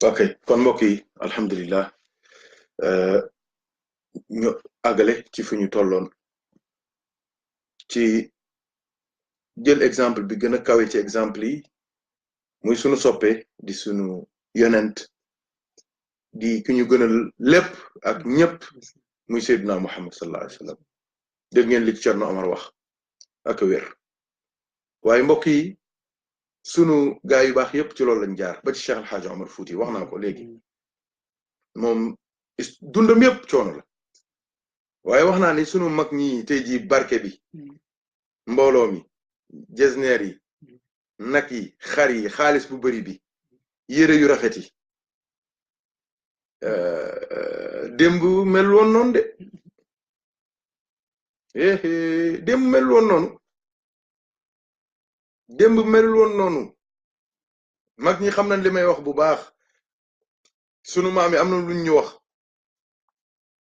ok kon mbokk yi alhamdulilah ñu àggale ci fu ñu tolloon ci jël exemple bi gën a kawe ci exemple yi muy sunu soppe di sunu yonent di ki ñu gënal lépp ak ñëpp muy Seydina Muhammad sallallahu alayhi wa sallam dégg ngeen li ci Cerno Omar wax ak wér waaye mbokk yi sunu gaa yu baax yépp ci loolu lañ jaar ba ci Cheikh El Hadj Omar Fouti wax naa ko léegi moom dundam yépp coono la waaye wax naa ni sunu mag ñi tey ji barke bi mbooloo mi jesneer yi nag yi xar yi xaalis bu bari bi yére yu rafet yi démb mel woon noonu de démb mel woon noonu démb mel woon noonu mag ñi xam nañ li may wax bu baax sunu maam yi am na luñ ñu wax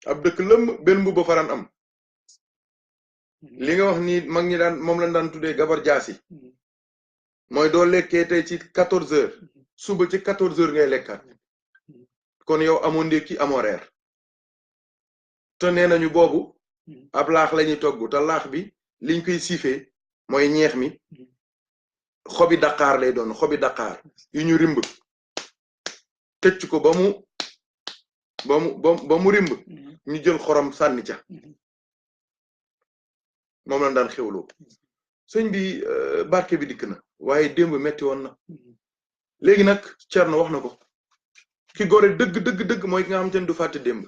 ab dëkk lëmb benn bu ba faran am li nga wax ni mag ñi daan moom lañ daan tuddee gabar jaasi mooy doo lekkee tey ci 14 heures suba ci 14 heures ngay lekkaat kon yow amoo ndékki amoo reer te nee nañu boobu ab laax lañuy togg te laax bi liñ koy siifee mooy ñeex mi xobi daqaar lay doon xobi daqaar yu ñu rimb tëcc ko ba mu rimb ñu jël xorom sànni ca moom lañ daan xewloo sëñ bi barke bi dikk na waaye démb metti woon na léegi nag Cerno wax na ko ki gore dëgg mooy ki nga xam te ne du fàtte démb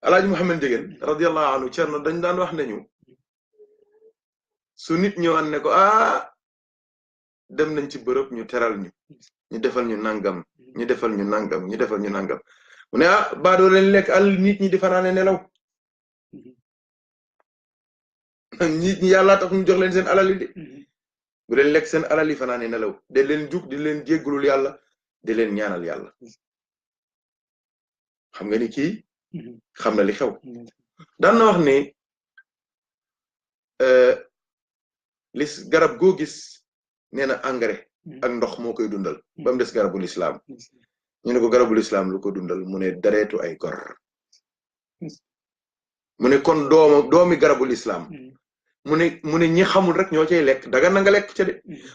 Alaaji Muhammad Njegéen radiyallahu anhu Cerno dañ daan wax nañu su nit ñëwaan ne ko dem nañ ci bërëb ñu teral ñu defal ñu nangam ñu defal ñu nangam ñu defal ñu nangam mu ne baadoo leen lekk àll nit ñi di fanaane nelaw nit ñi yàlla tax ñu jox leen seen alal yi de bu leen lekk seen alal yi fanaane nelaw de leen jug di leen jéggalul yàlla di leen ñaanal yàlla xam nga ni kii xam na li xew daan na wax ne li garab goo gis nee na engrais ak ndox moo koy dundal ba mu des garabul islam ñu ne ko garabul islam lu ko dundal mu ne dareetu ay gor mu ne kon doomi garabul islam mu ne ñi xamul rek ñoo cay lekk daga na nga lekk ca de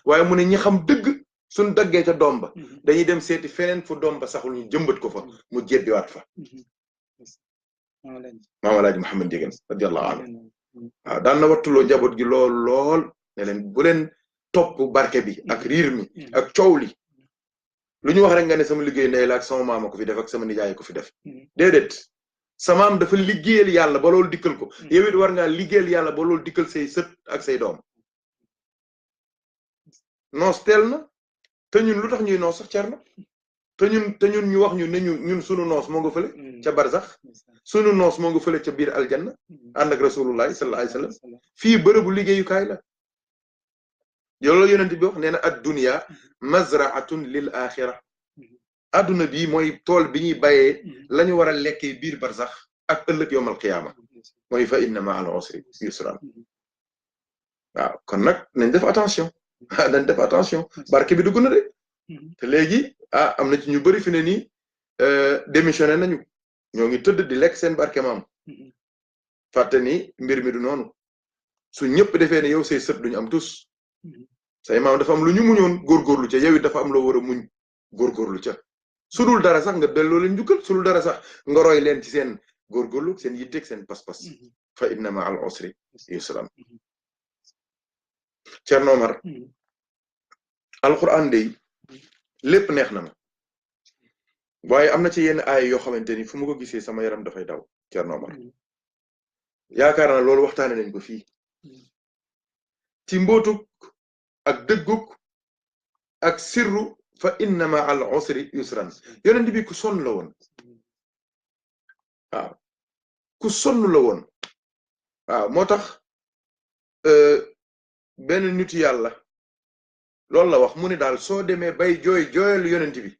waaye mu ne ñi xam dëgg suñ daggee ca doom ba dañuy dem seeti feneen fu doom ba saxul ñu jëmbat ko fa mu jebbiwaat fa maam Alaaji Muhammad Njegéen radiyallahu anhu waaw daan na wattuloo njaboot gi lool ne leen bu leen topp barke bi ak riir mi ak coow li lu ñu wax rek nga ne sama liggéey ndey la ak sama maama ko fi def ak sama nijaay ko fi def déedéet samaam dafa liggéeyal yàlla ba loolu dikkal ko yow it war ngaa liggéeyal yàlla ba loolu dikkal say sët ak say doom noos teel na te ñun lu tax ñuy noos sax Cerno te ñun ñu wax ñu ne ñun sunu noos moo nga fële ca barzax sunu noos moo nga fële ca biir aljanna ànd ak rasulullahi sallallahu alayhi wasallam fii bërëbu liggéeyukaay la yow la yonent bi wax nee na ad dunya mazraatun lil axira adduna bi mooy tool bi ñuy bayee la ñu war a lekkee biir barzax ak ëllëg yowmal qiyaama mooy fa inna ma'al usri yusran waaw kon nag nañ def attention dañ def attention barke bi dugg na de te léegi am na ci ñu bari fi ne nii démissionné nañu ñoo ngi tëdd di lekk seen barke maam fàtte ni mbir mi du noonu su ñëpp defee ne yow say sët duñu am tus say maam dafa am lu ñu muñoon góorgóorlu ca yow it dafa am loo war a muñ góorgóorlu ca su dul dara sax nga delloo leen njukkal su dul dara sax nga roy leen ci seen góorgóorlu seen yitteeg seen pas-pas fa inna ma'al usri yusran Cerno Omar alquran day lépp neex na ma waaye am na ci yenn aay yoo xamante ni fu mu ko gisee sama yaram dafay daw Cerno Omar yaakaar na loolu waxtaane nañ ko fii ci mbootuk ak dëgguk ak sirru fa inna ma'al usri yusran yonent bi ku sonn la woon waaw ku sonn la woon waaw moo tax benn nit yàlla loolu la wax mu ne daal soo demee bay jooyal yonent bi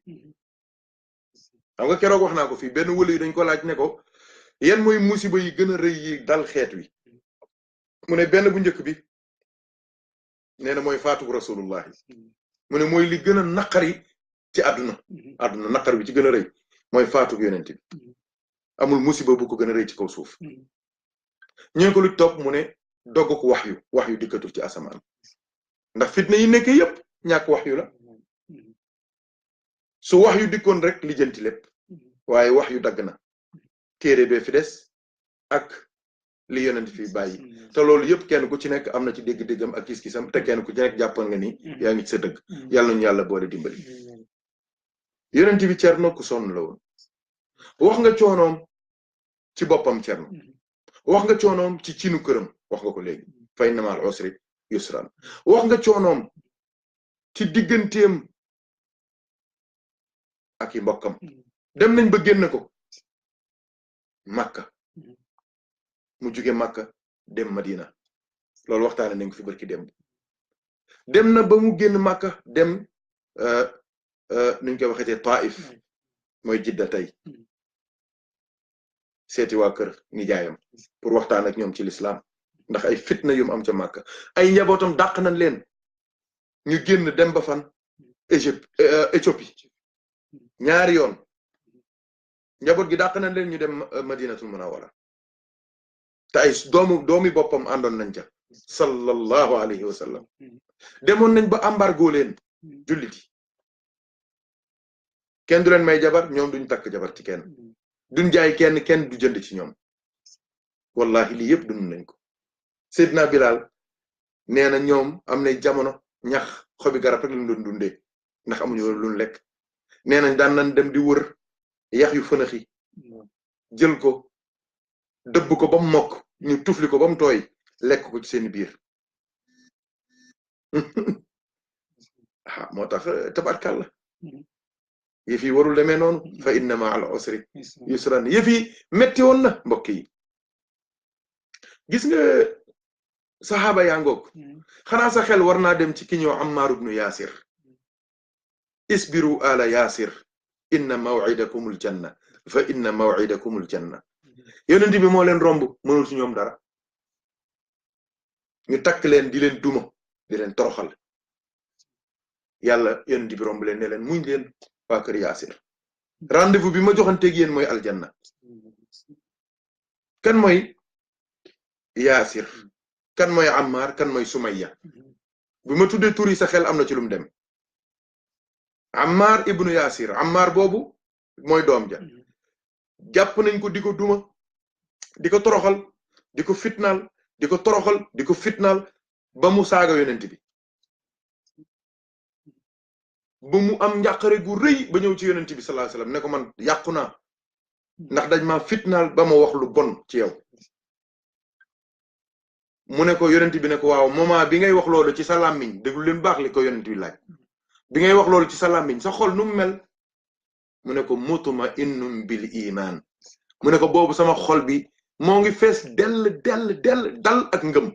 xam nga keroog wax naa ko fii benn wëlu yi dañ ko laaj ne ko yan mooy musiba yi gën a rëy yi dal xeet wi mu ne benn bu njëkk bi nee na mooy faatu rasulullahi mu ne mooy li gën a naqari ci àdduna naqar bi ci gën a rëy mooy faatu yonent bi amul musiba bu ko gën a rëy ci kaw suuf ñu ko lu topp mu ne dogg ko wax yu dikkatul ci asamaan ndax fitna yi nekk yépp ñàkk wax yu la su wax yu dikkoon rek lijjanti lépp waaye wax yu dagg na téere bee fi des ak li yonent fi bàyyi te loolu yëpp kenn ku ci nekk am na ci dégg-déggam ak gis-gisam te kenn ku ci nekk jàppoon nga ni yaa ngi ci sa dëgg yàlla ñu yàlla boole dimbali yonent bi Cerno ku sonn la woon wax nga coonoom ci boppam Cerno wax nga coonoom ci cinu këram wax nga ko léegi fa inna ma'al usri yusran wax nga coonoom ci digganteem ak i mbokkam dem nañ ba génn ko Makka mu jóge Makka dem Madina loolu waxtaane nañ ko fi barki dem na ba mu génn Makka dem nuñ koy waxeetee Taif mooy Jidda tey seeti waa kër nijaayam pour waxtaan ak ñoom ci lislaam ndax ay fitna yum am ca Makka ay njabootam dàq nañ leen ñu génn dem ba fan Éthiopie ñaari yoon njaboot gi dàq nañ leen ñu dem Madinatul Munawwara te ay doomi boppam àndoon nañ ca sallallahu alayhi wa sallam demoon nañ ba embargo leen jullit yi kenn du leen may jabar ñoom duñ takk jabar ci kenn duñ jaay kenn du jënd ci ñoom wallahi lii yëpp dund nañ ko Seydina Bilal nee na ñoom am nay jamono ñax xobi garab rek lañ doon dundee ndax amuñu luñ lekk nee nañ daan nañ dem di wër yax yu fënaxi jël ko dëbb ko ba mu mokk ñu tufli ko ba mu tooy lekk ko ci seen biir moo tax tabarkàlla yëf yi warul demee noonu fa inna ma'al usri yusran yëf yi metti woon na mbokk yi gis nga saxaaba yaa ngoog xanaa sa xel war naa dem ci ki ñëw Ammar ibnu Yaasir isbiru ala Yaasir inna maw'idakumul janna fa inna maw'idakumul janna yonent bi moo leen romb mënul ci ñoom dara ñu takk leen di leen duma di leen toroxal yàlla yonent bi romb leen ne leen muñ leen waa kër Yaasir rendez-vous bi ma joxanteeg yéen mooy aljanna kan mooy Yaasir kan mooy Ammar kan mooy Sumayya bi ma tuddee tur yi sa xel am na ci lum dem Ammar ibnu Yaasir Ammar boobu mooy doom ja jàpp nañ ko di ko duma di ko toroxal di ko fitnaal di ko toroxal di ko fitnaal ba mu saaga yonent bi ba mu am njàqare gu rëy ba ñëw ci yonent bi sallallahu alayhi wasallam ne ko man yàqu naa ndax dañ ma fitnaal ba ma wax lu bon ci yow mu ne ko yonent bi ne ko waaw moment bi ngay wax loolu ci sa làmmiñ déglu leen baax li ko yonent bi laaj bi ngay wax loolu ci sa làmmiñ sa xol nu mu mel mu ne ko mutma'innun bil iman mu ne ko boobu sama xol bi moo ngi fees dell dal ak ngëm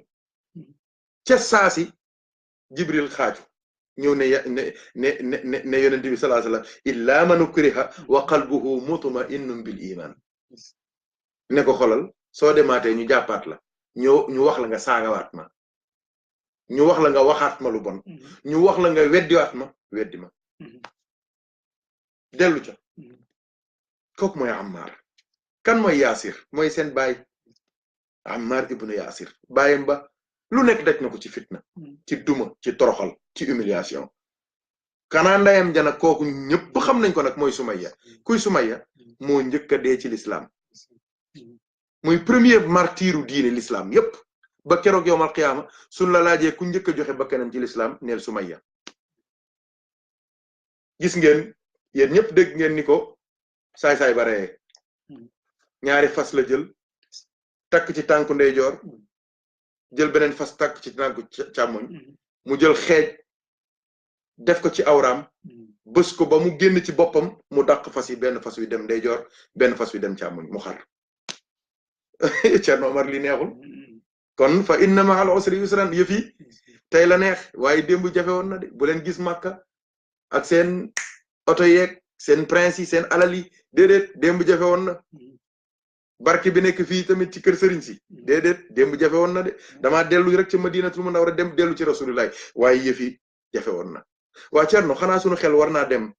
ca saasi Jibril xaaju ñëw ne yonent bi sallallahu alayhi wasallam illa man ukriha wa qalbuhu mutma'innun bil iman ne ko xolal soo demaatee ñu jàppaat la ñu wax la nga saagawaat ma ñu wax la nga waxaat ma lu bon ñu wax la nga weddiwaat ma weddi ma dellu ca kooku mooy Ammar kan mooy Yaasir mooy seen baay Ammar ibnu Yaasir baayam ba lu nekk daj na ko ci fitna ci duma ci toroxal ci humiliation kanaa ndayam jana kooku ñëpp xam nañ ko nag mooy Sumayya kuy Sumayya moo njëkk a dee ci l'islam muy premier martiru diine l'islam yépp ba keroog yowmal qiyaama suñ la laajee ku njëkk a joxe bakkanam ci l'islam neel Sumayya gis ngeen yéen ñëpp dégg ngeen ni ko saay-saay ba reyee ñaari fas la jël takk ci tànku ndeyjoor jël beneen fas takk ci tànku càmmoñ mu jël xeej def ko ci awraam bës ko ba mu génn ci boppam mu dàq fas yi benn fas wi dem ndeyjoor benn fas wi dem càmmoñ mu xar Cerno Omar li neexul kon fa inna ma'al usri yusran yëf yi tey la neex waaye démb jafe woon na de bu leen gis Makka ak seen oto yeeg seen prince yi seen alal yi déedéet démb jafe woon na barke bi nekk fii tamit ci kër sëriñ si déedéet démb jafe woon na de damaa dellu rek ci Madinatul Munawwara dem dellu ci Rasulullah waaye yëf yi jafe woon na waa Cerno xanaa sunu xel war naa dem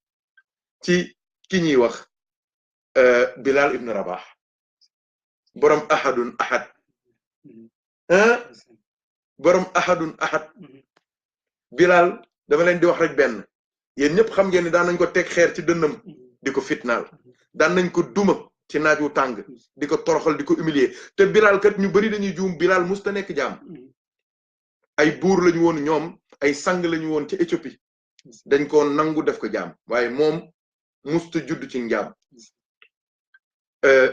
ci ki ñuy wax Bilal ibn Rabah borom ahadun ahad borom ahadun ahad Bilal dama leen di wax rek benn yéen ñëpp xam ngeen ni daan nañ ko teg xeer ci dënnam di ko fitnaal daan nañ ko duma ci naaj wu tàng di ko toroxal di ko humilier te Bilal kat ñu bari dañuy juum Bilal musta nekk jaam ay buur lañu woon ñoom ay sang lañu woon ci Éthiopie dañ ko nangu def ko jaam waaye moom musta judd ci njaam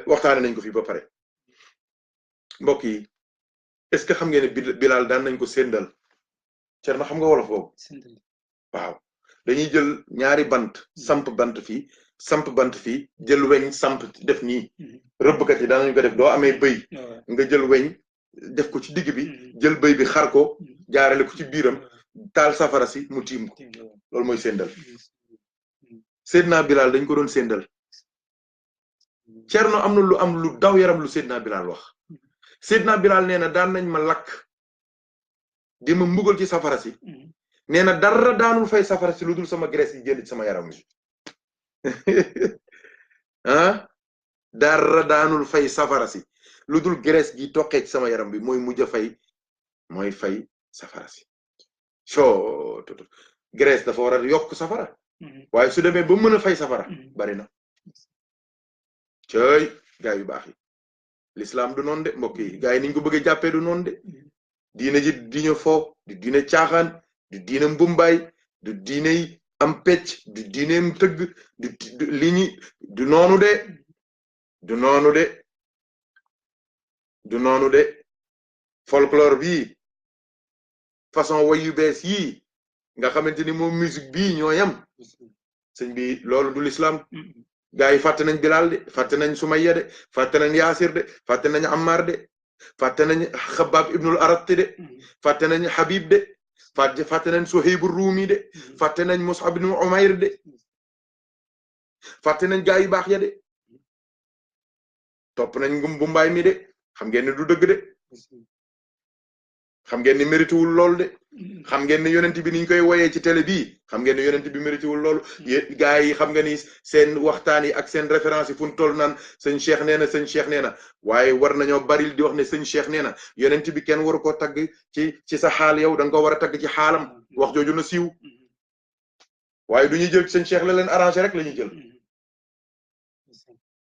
waxtaane nañ ko fi ba pare mbokk yi est-ce que xam ngeen ne Bilal daan nañ ko séndal Thierno xam nga wolof boobu waaw dañuy jël ñaari bant samp bant fii samp bant fii jël weñ samp def nii rëbbkat yi daan nañ ko def doo amee bëy nga jël weñ def ko ci digg bi jël bëy bi xar ko jaarale ko ci biiram taal safara si mu tiim ko loolu mooy séndal Seydina Bilal dañ ko doon séndal Thierno am na lu daw yaram lu Seydina Bilal wax Seydina Bilal nee na daan nañ ma lakk di ma mbugal ci safara si nee na dara daanul fay safara si lu dul sama graisse yi génn ci sama yaram wi dara daanul fay safara si lu dul graisse gi toqee ci sama yaram bi mooy mujj a fay mooy fay safara si soo graisse dafa war a yokk safara waaye su demee ba mën a fay safara bari na cëy gaa yu baax yi l'islam du noonu de mbokk yi gaa yi niñ ko bëgg a jàppee du noonu de diine ji diine fo du diine caaxaan du diine mbumbaay du diine yi am pecc du diineem tëgg du li ñi du noonu de du noonu de du noonu de folklore bii façon way yu bees yii nga xamante ni moom musique bii ñoo yam sëñ bi loolu du l'islam gaa yi fàtte nañ Bilal de fàtte nañ Sumayya de fàtte nañ Yaasir de fàtte nañ Ammar de fàtte nañ Xabaab ibnul Aratti de fàtte nañ Habib de fàtte nañ Suhayb Rumi de fàtte nañ Mus'ab ibn Umayr de fàtte nañ gaa yu baax ya de topp nañ ngum bu mbaay mi de xam ngeen ne du dëgg de xam ngeen ni mérité wul loolu de xam ngeen ne yonent bi niñ koy woyee ci télé bii xam ngeen ne yonent bi mérité wul loolu yéen gaa yi xam nga ni seen waxtaan yi ak seen référence yi fu ñu toll naan sëñ Cheikh nee na sëñ Cheikh nee na waaye war nañoo baril di wax ne sëñ Cheikh nee na yonent bi kenn waru ko tagg ci sa xaal yow da nga ko war a tagg ci xaalam wax jooju na siiw waaye du ñuy jël sëñ Cheikh la leen arrangé rek la ñuy jël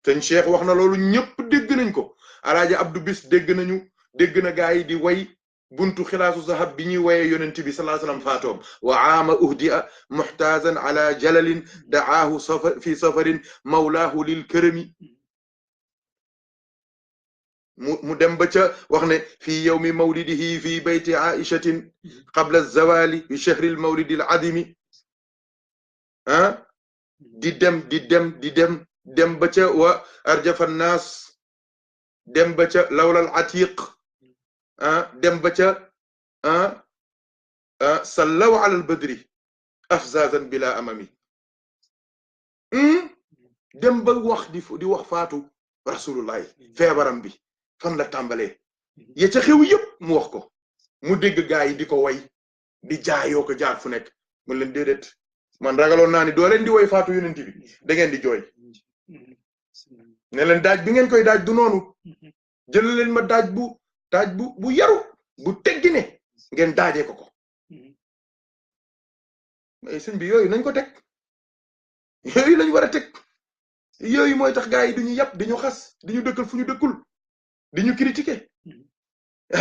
sëñ Cheikh wax na loolu ñëpp dégg nañ ko alaaji Abdou Bis dégg na gaa yi di way buntu xilaasu zahab bi ñuy woyee yonent bi sallallahu alayhi wasallam faatoom wa aama uhdia muhtazan ala jalalin da'aahu fi safarin mawlaahu lil karami mu dem ba ca wax ne fi yawmi mawlidihi fi bayti aishatin qabla az-zawali bi shahri al-mawlidi al-adimi di dem ba ca wa arjafa an-nas dem ba ca lawla al-atiq dem ba ca sallaw ala al-badri afzazan bila amami dem ba wax di wax faatu rasulullahi feebaram bi fan la tàmbalee ya ca xew yëpp mu wax ko mu dégg gaa yi di ko way di jaayoo ko jaar fu nekk mun leen déedéet man ragaloon naa ni doo leen di woy faatu yonent bi da ngeen di jooy ne leen daaj bi ngeen koy daaj du noonu jël leen ma daaj bu yaru bu teggine ngeen daajee ko mais sëñ bi yooyu nañ ko teg yooyu lañ war a teg yooyu mooy tax gaa yi duñu yàpp diñu xas diñu dëkkal fu ñu dëkkul diñu critiquer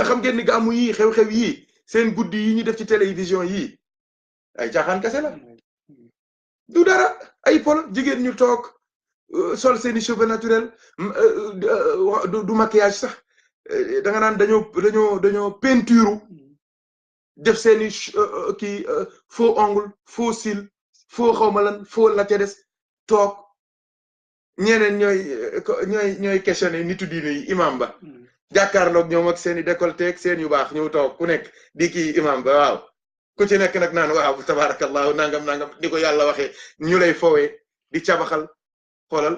xam ngeen ni gàmmu yii xew-xew yii seen guddi yi ñu def ci télévision yii ay caaxaan kese la du dara ay pol jigéen ñu toog sol seeni cheveux naturel du maquillage sax da nga naan dañoo peinture def seeni kii faux ongle faux cils faux xawma lan faux la ca des toog ñeneen ñooy questionné nitu diine yi imam ba jàkkaarloog ñoom ak seeni décolleté ak seen yu baax ñëw toog ku nekk di kii imam ba waaw ku ci nekk nag naan waaw tabarakallahu nangam ni ko yàlla waxee ñu lay fowee di cabaxal xoolal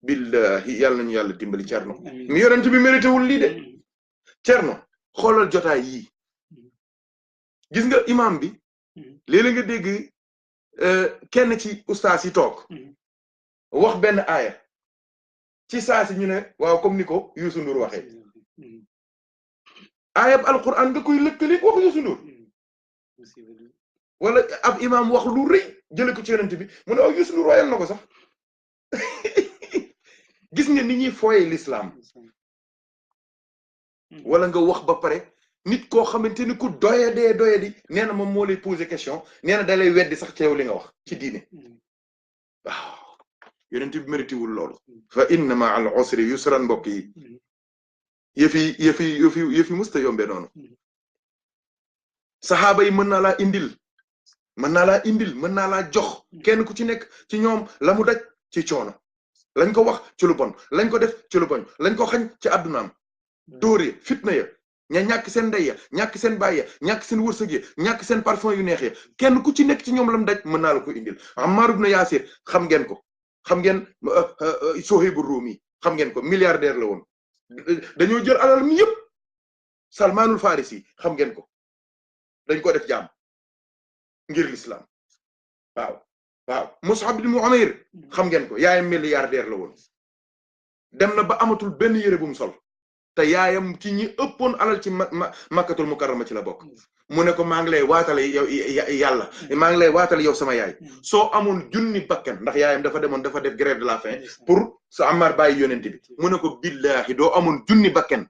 billahi yàlla nañu yàlla dimbali Cerno mi yonent bi mérité wul lii de Cerno xoolal jotaay yii gis nga imam bi léeg-léeg nga dégg kenn ci ustaas yi toog wax benn aaya ci saa si ñu ne waaw comme ni ko Youssou Ndour waxee aayab alquran nga koy lëkkali wax Youssou Ndour wala ab imam wax lu rëy jële ko ci yonent bi mu ne waaw Youssou Ndour wayal na ko sax gis nga ni ñuy fooye l'islam wala nga wax ba pare nit koo xamante ni ku doyadi nee na moom moo lay poser question nee na da lay weddi sax ci yow li nga wax ci diine waaw yonent bi mérité wul loolu fa inna ma'al usri yusran mbokk yi yëfi musta yombe noonu saxaaba yi mën naa laa indil mën naa laa jox kenn ku ci nekk ci ñoom la mu daj ci coono lañ ko wax ci lu bon lañ ko def ci lu bon lañ ko xañ ci àddunaam dóore fitna ya ña ñàkk seen ndey ya ñàkk seen baay ya ñàkk seen wërsëg ya ñàkk seen parfum yu neex ya kenn ku ci nekk ci ñoom la mu daj mën naa la ko indil Ammar ibn Yasir xam ngeen ko xam ngeen Suhayb ar-Rumi xam ngeen ko milliardaire la woon dañoo jël alal mi yëpp Salmanul Farisi xam ngeen ko dañ ko def jaam ngir l'islam waaw Mus'ab ibn Umayr xam ngeen ko yaayam milliardaire la woon dem na ba amatul benn yére bu mu sol te yaayam ci ñi ëppoon alal ci Makkatul Mukarrama ci la bokk mu ne ko maa ngi lay waatale yow yàlla maa ngi lay waatale yow sama yaay soo amoon junni bakken ndax yaayam dafa def grève de la faim pour sa Ammar bàyyi yonent bi mu ne ko billahi doo amoon junni bakken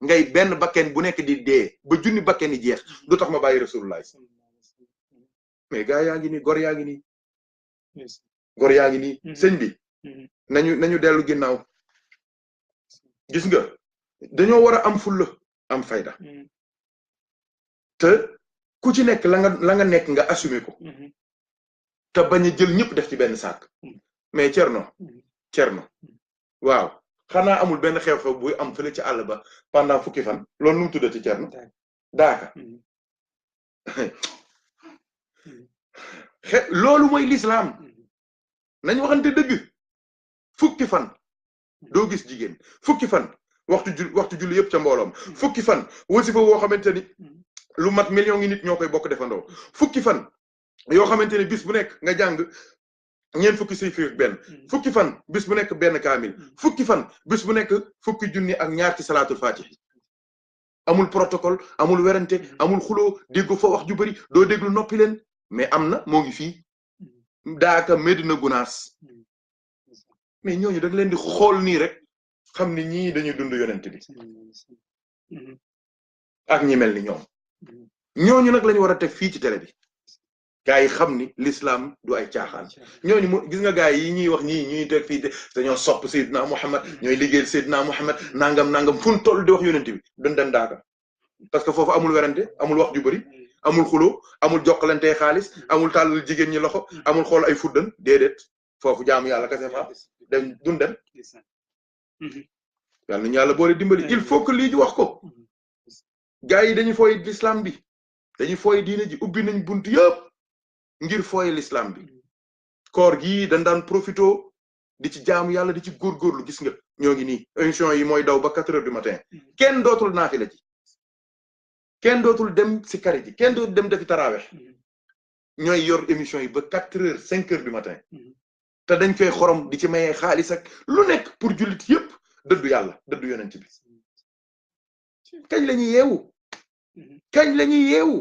ngay benn bakken bu nekk di dee ba junni bakken yi jeex du tax ma bàyyi rasulullah mais gaa yaa ngi nii gor yaa ngi nii sëñ bi nañu dellu ginnaaw gis nga dañoo war a am fulla am fayda te ku ci nekk la nga nekk nga assumer ko te bañ a jël ñëpp def ci benn saak mais Cerno waaw xanaa amul benn xew-xew buy am fële ci àll ba pendant fukki fan loolu nu mu tuddati Cerno daaka loolu mooy l'islam nañ waxante dëgg fukki fan doo gis jigéen fukki fan waxtu julli yëpp ca mbooloom fukki fan wasifa woo xamante ni lu mat million ngi nit ñoo koy bokk defandoo fukki fan yoo xamante ni bis bu nekk nga jàng ñeent fukki sayfi ak benn fukki fan bis bu nekk benn kaamil fukki fan bis bu nekk fukki junni ak ñaar ci salaatul fatih amul protocole amul werante amul xuloo déggu fa wax ju bari doo déglu noppi leen mais am na moo ngi fii daaka Medina Gunaas mais ñooñu da nga leen di xool nii rek xam ni ñii dañuy dund yonent bi ak ñi mel ni ñooñu nag lañu war a teg fii ci télé bi gaa yi xam ni l'islam du ay caaxaan ñooñu gis nga gaa yi ñuy wax ñii ñuy teg fii dañoo sopp Seydina Muhammad ñooy liggéeyal Seydina Muhammad nangam fu mu toll di wax yonent bi duñ dem daaka parce que foofu amul werante amul wax ju bari amul xulo amul jokkalante xaalis amul tàllal jigéen ñi loxo amul xool ay fuddan déedéet foofu jaamu yàlla kese fa dem duñ dem yàlla nañu yàlla boole dimbali il faut que lii ñu wax ko gaa yi dañuy fooy l'islam bi dañuy fooy diine ji ubbi nañ bunt yëpp ngir fooy l'islam bi koor gi dañ daan profito di ci jaamu yàlla di ci góorgóorlu gis nga ñoo ngi nii émission yi mooy daw ba 4 heures du matin kenn dootul naafila ji kenn dootul dem si kari ji kenn dootul dem defi tarawex ñooy yor émission yi ba 4 heures 5 heures du matin te dañ koy xorom di ci mayee xaalis ak lu nekk pour jullit yëpp dëddu yàlla dëddu yonent bi kañ la ñuy yeewu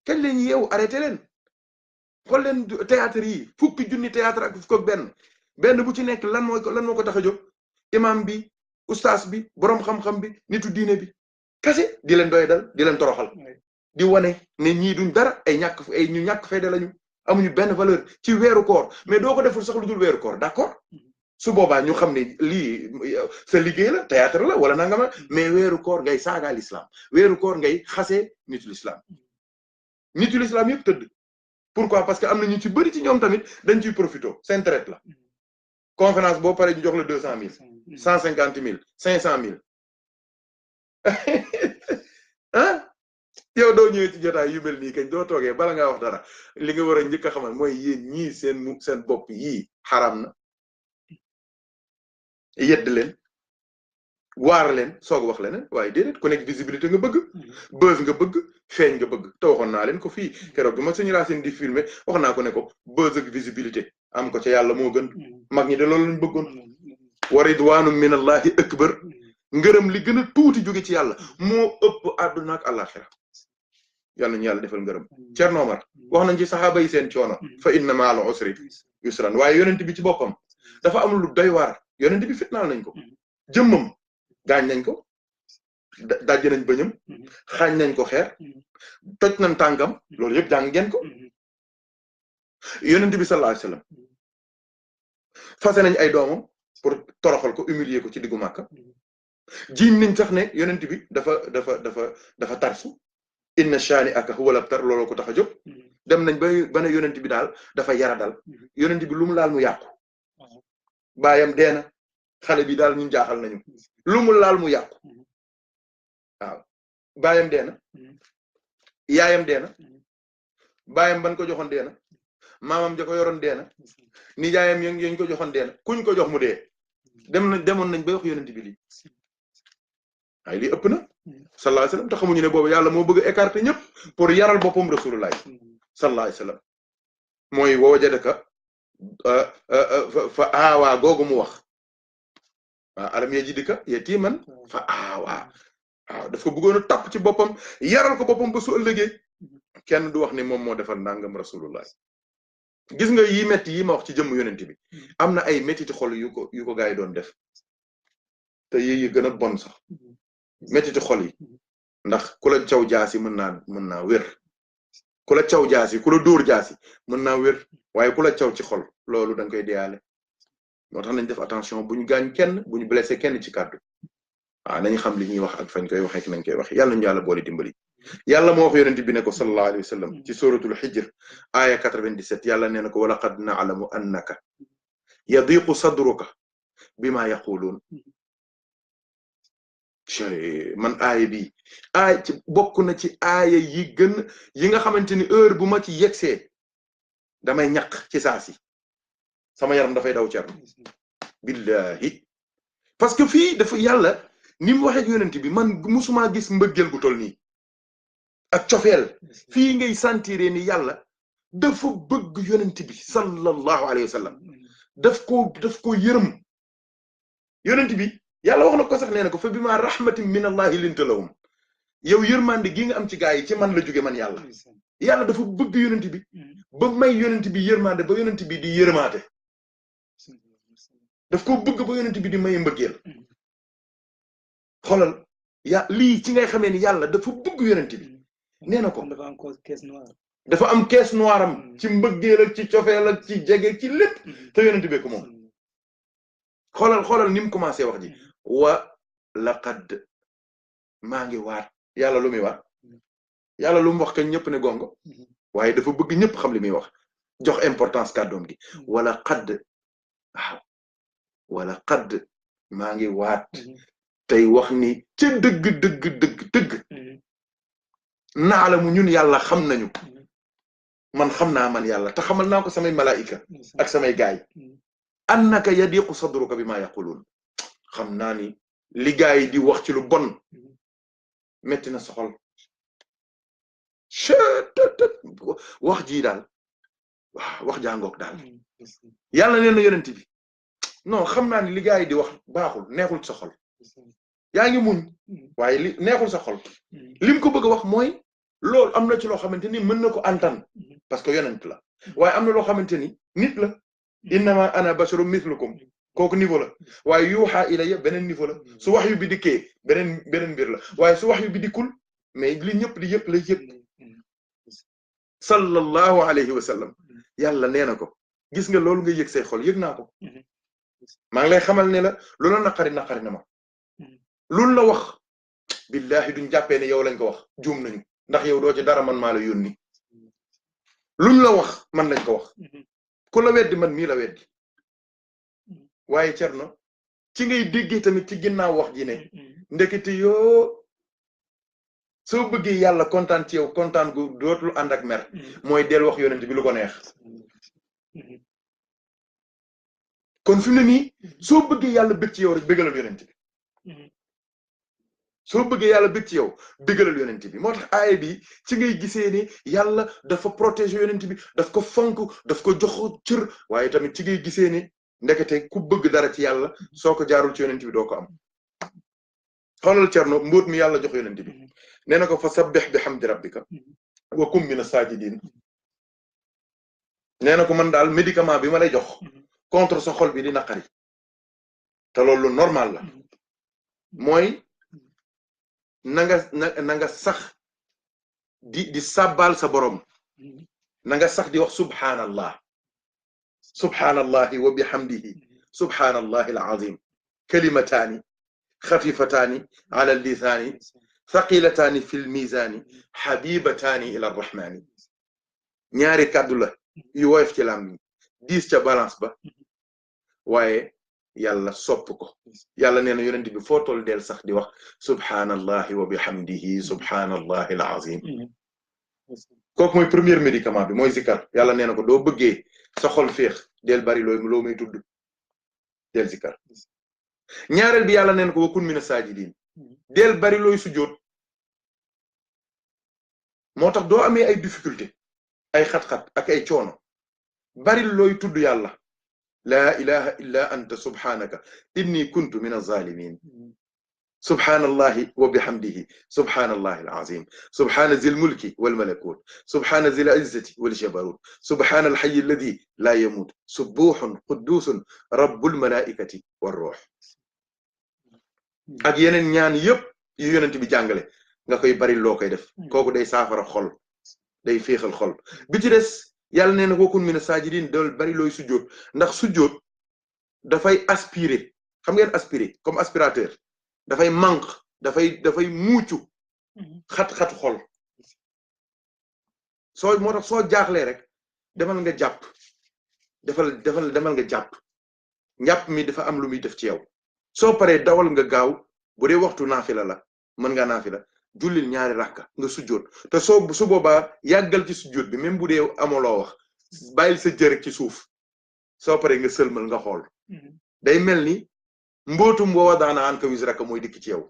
kañ la ñuy yeewu arrêté leen xool leen théâtre yi fukki junni théâtre ak fukk ak benn bu ci nekk lan moo ko tax a jóg imam bi ustaas bi boroom xam-xam bi nitu diine bi kase di leen doy dal di leen toroxal di wane ne ñii duñ dara ay ñu ñàkk fayda lañu amuñu benn valeur ci weeru koor mais doo ko deful sax lu dul weeru koor d'accord su boobaa ñu xam ne lii sa liggéey la théâtre la wala nangama mais weeru koor ngay saaga l'islam weeru koor ngay xasee nitu l'islam yëpp tëdd pourquoi parce que am na ñu ci bëri ci ñoom tamit dañ ciy profito seen traite la conférence boo paree ñu jox la 200 000 150 000 500 000 ah yow doo ñëwee ci jotaay yu mel nii kañ doo toogee bala ngaa wax dara li nga war a njëkk a xamal mooy yéen ñii seen bopp yii xaram na yedd leen waar leen soog wax leneen waaye déedéet ku nekk visibilité nga bëgg buzz nga bëgg feeñ nga bëgg te waxoon naa leen ko fii keroog bi ma suñu Racine di filmer wax naa ko ne ko buzz ak visibilité am ko ca yàlla moo gën mag ñi de loolu lañ bëggoon wa ridwaanum minallahi akbar ngërëm li gën a tuuti jóge ci yàlla moo ëpp àdduna ak àllaaxira yàlla nañu yàlla defal ngërëm Cerno Omar wax nañ ci saxaaba yi seen coono fa inna ma'al usri yusran waaye yonent bi ci boppam dafa am lu doy waar yonent bi fitnaal nañ ko jëmmam gaañ nañ ko dajj nañ bëñam xaañ nañ ko xeer toj nañ tànkam loolu yëpp jàng ngeen ko yonent bi sallallahu alayhi wasallam fase nañ ay doomam pour toroxal ko humilier ko ci diggu Màkka jiiñ nañ sax ne yonent bi dafa tarsu inna shani aka huwal abtar looloo ko tax a jóg dem nañ ba ne yonent bi daal dafa yara dal yonent bi lu mu laal mu yàqu baayam deena xale bi daal ñun jaaxal nañu lu mu laal mu yàqu waaw baayam deena yaayam deena baayam ban ko joxoon deena maamam ja ko yoroon deena nijaayam yañ ko joxoon deena kuñ ko jox mu dee demoon nañ ba wax yonent bi lii ay lii ëpp na sallallahu alayhi wasallam te xamuñu ne boobu yàlla moo bëgg a écarter ñëpp pour yaral boppam rasulullah sallallahu alayhi wasallam mooy wajadaka fa aawaa googu mu wax waaw alam yajidka yatiman fa aawaa waaw daf ko bëggoon a tapp ci boppam yaral ko boppam ba su ëllëgee kenn du wax ni moom moo defar nangam rasulullah gis nga yi metti yi ma wax ci jëmm yonent bi am na ay mettiti xol yu ko gaa yi doon def te yi gën a bon sax mettiti xol yi ndax ku la caw jaasi mën naa wér ku la caw jaasi ku la dóor jaasi mën naa wér waaye ku la caw ci xol loolu dañ koy deyaale moo tax nañ def attention bu ñu gaañ kenn bu ñu blessé kenn ci kàddu waaw nañu xam li ñuy wax ak fañ koy waxee nañ koy wax yàlla ñu yàlla boole dimbali yàlla moo wax yonent bi ne ko sallallahu alayhi wa sallam ci suratul hijr aya 97 yàlla nee na ko wa laqad na'lamu annaka yadiqu sadruka bima yaqulun man aaya bi aaya ci bokk na ci aaya yi gën yi nga xamante ni heure bu ma ci yegsee damay ñaq ci saasi sama yaram dafay daw Cerno billahi parce que fii dafa yàlla ni mu waxee yonent bi man musuma gis mbëggeel gu toll nii ak cofeel fii ngay sentir ni yàlla dafa bëgg yonent bi sallallahu alayhi wa sallam daf ko yërëm yonent bi yàlla wax na ko sax nee na ko fa bima rahmatin min allahi linta lahum yow yërmande gi nga am ci gaa yi ci man la jóge man yàlla dafa bëgg yonent bi ba may yonent bi yërmande ba yonent bi di yërmaate daf ko bëgg ba yonent bi di may mbëggeel xoolal lii ci ngay xamee ni yàlla dafa bëgg yonent bi nee na ko dafa am caisse noire am ci mbëggeel ak ci cofeel ak ci jege ci lépp te yonent bi ko moom xoolal ni mu commencé wax ji wa laqad maa ngi waat yàlla lu muy waat yàlla lu mu wax kañ ñëpp ne gongo waaye dafa bëgg ñëpp xam li muy wax jox importance kàddoom gi wala xadd maa ngi waat tey wax ni ca dëgg naa la mu ñun yàlla xam nañu man xam naa man yàlla te xamal naa ko samay malaayika ak samay gaay annaka yadiqu sadruka bima yaqulun xam naa ni li gaay di wax ci lu bon metti na soxol wax ji daal waaw wax jàngook daal yàlla nee na yonent bi non xam naa ni li gaay di wax baaxul neexul sa xol yaa ngi muñ waaye li neexul sa xol lim ko bëgg a wax mooy loolu am na ci loo xamante ni mën na ko antan parce que yonent la waaye am na loo xamante ni nit la innama ana basharun mithlukum kooku niveau la waaye yuuxa ilayya beneen niveau la su wax yu bi dikkee beneen mbir la waaye su wax yu bi dikkul mais li ñëpp di yëpp lay yëpp sallallahu alayhi wa sallam yàlla nee na ko gis nga loolu nga yëg say xol yëg naa ko maa ngi lay xamal ne la loola naqari na ma luñ la wax billahi duñ jàppee ne yow lañ ko wax juum nañu ndax yow doo ci dara man maa la yónni luñ la wax man lañ ko wax ku la weddi man mii la weddi waaye Cerno ci ngay déggee tamit ci ginnaaw wax ji ne ndekete yoo soo bëggee yàlla kontaan ci yow kontaan gu dootul ànd ak mer mooy del wax yonent bi lu ko neex kon fi mu ne nii soo bëggee yàlla bëgg ci yow rek bëggalal yonent bi soo bëggee yàlla bëgg ci yow bëggalal yonent bi moo tax aaya bi ci ngay gisee ni yàlla dafa protéger yonent bi daf ko fonk daf ko jox cër waaye tamit ci ngay gisee ni ndekete ku bëgg dara ci yàlla soo ko jaarul ci yonent bi doo ko am xoolal Cerno mbóot mi yàlla jox yonent bi nee na ko fa sabbih bi hamdi rabbika wa kum mina sajidin nee na ko man daal médicament bi ma lay jox contre sa xol bi di naqari te loolu normal la mooy na nga sax di sabbal sa borom na nga sax di wax subhanallah subhanallahi wa bihamdihi subhanallahi alazim kalimataani xafifataani ala lisaani thaqilataani fi lmisaani xabibataani ila arrahmani ñaari kàddu la yu woyof ci làmmiñ diis ca balance ba waaye yàlla sopp ko yàlla nee na yonent bi foo toll del sax di wax subhanallahi wa bihamdihi subhanallahi alazim kooku mooy premier médicament bi mooy zikar yàlla nee na ko doo bëggee sa xol féex del bari loo may tudd del zikar ñaareel bi yàlla nee na ko wa kun mina sajidin del bari looy sujjóot moo tax doo amee ay difficulté ay xat-xat ak ay coono bari looy tudd yàlla la ilaha illa anta subhanaka inni kuntu min az-zalimin subhanallahi wa bihamdihi subhanallahi al-azim subhana zil mulki wal malakut subhana zil izzati wal jabarut subhana al-hayy alladhi la yamut subuhun quddusun rabbul malaikati war ruh ak yeneen ñaan yépp yu yonent bi jàngale nga koy bari loo koy def kooku day saafara xol day féexal xol bi ci des yàlla nee na wa kun mina sajidin del bari looy sujjóot ndax sujjóot dafay aspirer xam ngeen aspirer comme aspirateur dafay manque dafay muucu xat-xatu xol moo tax soo jaaxlee rek demal nga jàpp demal nga jàpp njàpp mi dafa am lu muy def ci yow soo paree dawal nga gaaw bu dee waxtu naafila la mën nga naafila jullil ñaari rakka nga sujjóot te su boobaa yàggal ci sujjóot bi même bu dee amuloo wax bàyyil sa jërek ci suuf soo paree nga sëlmal nga xool day mel ni mbootum boo wadaana an ka wisraka mooy dikk ci yow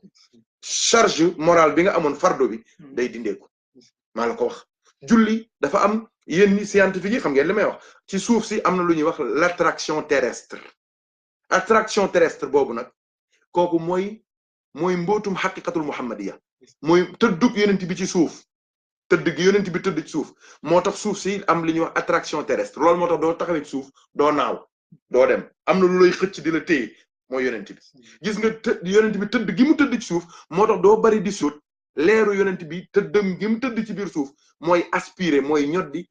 charge morale bi nga amoon fardo bi day dindeeku maa la ko wax julli dafa am yenn scientifique yi xam ngeen li may wax ci suuf si am na lu ñuy wax l'attraction terrestre boobu nag kooku mooy mbootum xaqiqatul muhammadiya mooy tëddug yonent bi ci suuf tëdd gi yonent bi tëdd ci suuf moo tax suuf si am li ñuy wax attraction terrestre loolu moo tax doo taxawee ci suuf doo naaw doo dem am na lu lay xëcc di la téye mooy yonent bi gis nga yonent bi tëdd gi mu tëdd ci suuf moo tax doo bari di sóot leeru yonent bi tëddëm gi mu tëdd ci biir suuf mooy aspirer mooy ñoddi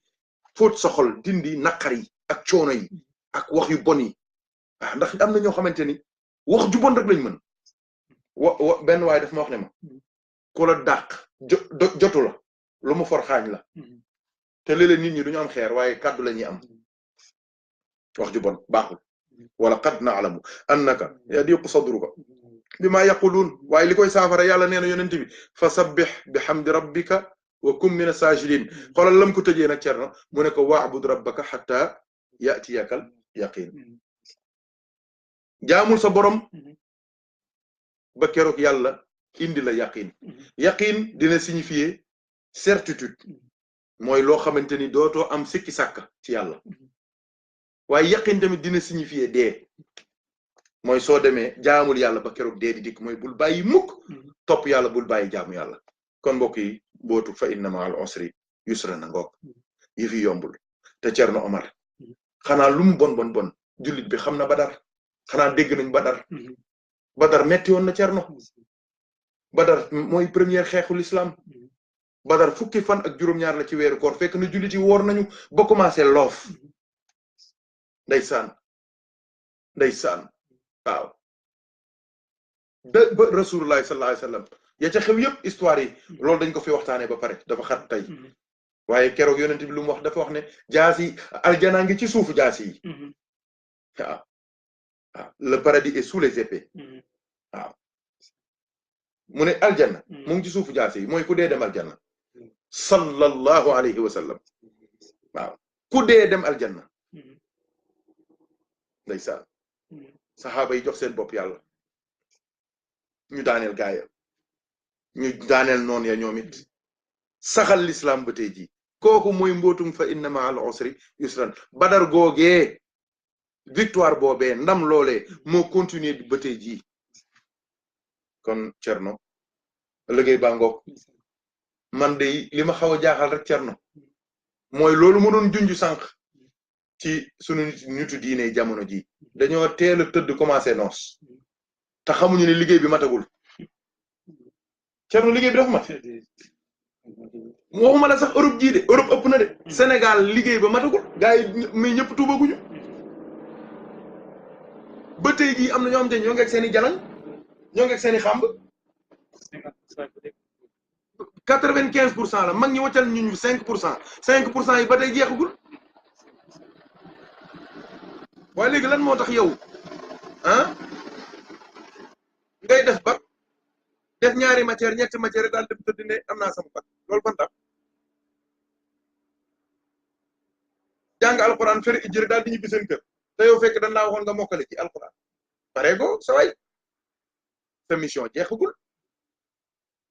fóot sa xol dindi naqar yi ak coono yi ak wax yu bon yi waaw ndax am na ñoo xamante ni wax ju bon rek lañ mën benn waaye daf ma wax ne ma ku la dàq jotu la lu mu for xaañ la te léeg-léeg nit ñi duñu am xeer waaye kàddu la ñuy am wax ju bon baaxul wala qad na'lamu annaka yadiqu sadruka bima yaqulun waaye li koy saafara yàlla nee na yonent bi fa sabbih bihamdi rabbika wa kum mina sajidin xoolal lam ko tëjee nag cerno mu ne ko wa'bud rabbaka hatta ya'tiyakal yaqin jaamul sa borom ba keroog yàlla indi la yaqin dina signifier certitude mooy loo xamante ni dootoo am sikki sàkk ci yàlla waaye yaqin tamit dina signifier dee mooy soo demee jaamul yàlla ba keroog dee di dikk mooy bul bàyyi mukk topp yàlla bul bàyyi jaamu yàlla kon mbokk yi bootu fa inna ma'al usri yusra na ngoog yi fi yombul te Cerno Omar xanaa lu mu bon jullit bi xam na Badar xanaa dégg nañ Badar metti woon na Cerno Badar mooy première xeexu l'islam Badar fukki fan ak juróom-ñaar la ci weeru koor fekk na jullit yi woor nañu ba commencé loof ndeysaan waaw ba rasulullah sallallahu alayhi wasallam ya ca xew yëpp histoire yi loolu dañ ko fi waxtaanee ba pare dafa xat tey waaye keroog yonent bi lu mu wax dafa wax ne jaasi aljana ngi ci suufu jaasi yi waaw le paradis est sous les épées waaw mu ne aljanna mu ngi ci suufu jaasi yi mooy ku dee dem aljanna sallallahu alayhi wa sallam waaw ku dee dem aljanna ndeysaan saxaaba yi jox seen bopp yàlla ñu daaneel gaaya ñu daaneel noonu ya ñoom it saxal l'islam ba tey jii kooku mooy mbootum fa inna ma'al usri yusran badar googee victoire boobee ndam loolee moo continuer ba tey jii kon Cerno liggéey baa ngoog man de li ma xaw a jaaxal rek Cerno mooy loolu mu doon junj sànq ci sunu nitu diine jamono ji dañoo teel a tëdd commencé noos te xamuñu ne liggéey bi matagul Cerno liggéey bi dafa mat waxuma la sax Europe jii de Europe ëpp na de Sénégal liggéey ba matagul gars yi mais ñëpp tuubaguñu ba tey jii am na ñoo xam te ñoo ngi ak seen i jalañ ñoo ngi ak seen i xàmb 95% la mag ñi waccal ñu 5% yi ba tey jeexagul waaye léegi lan moo tax yow ah ngay def bac def ñaari matière ñetti matière daal dem tëdd ne am naa sama bac loolu ban tax jàng alxuraan fere ijjëre daal di ñibbi seen kër te yow fekk dañ laa waxoon nga mokkale ci alxuraan pare go sa way sa mission jeexagul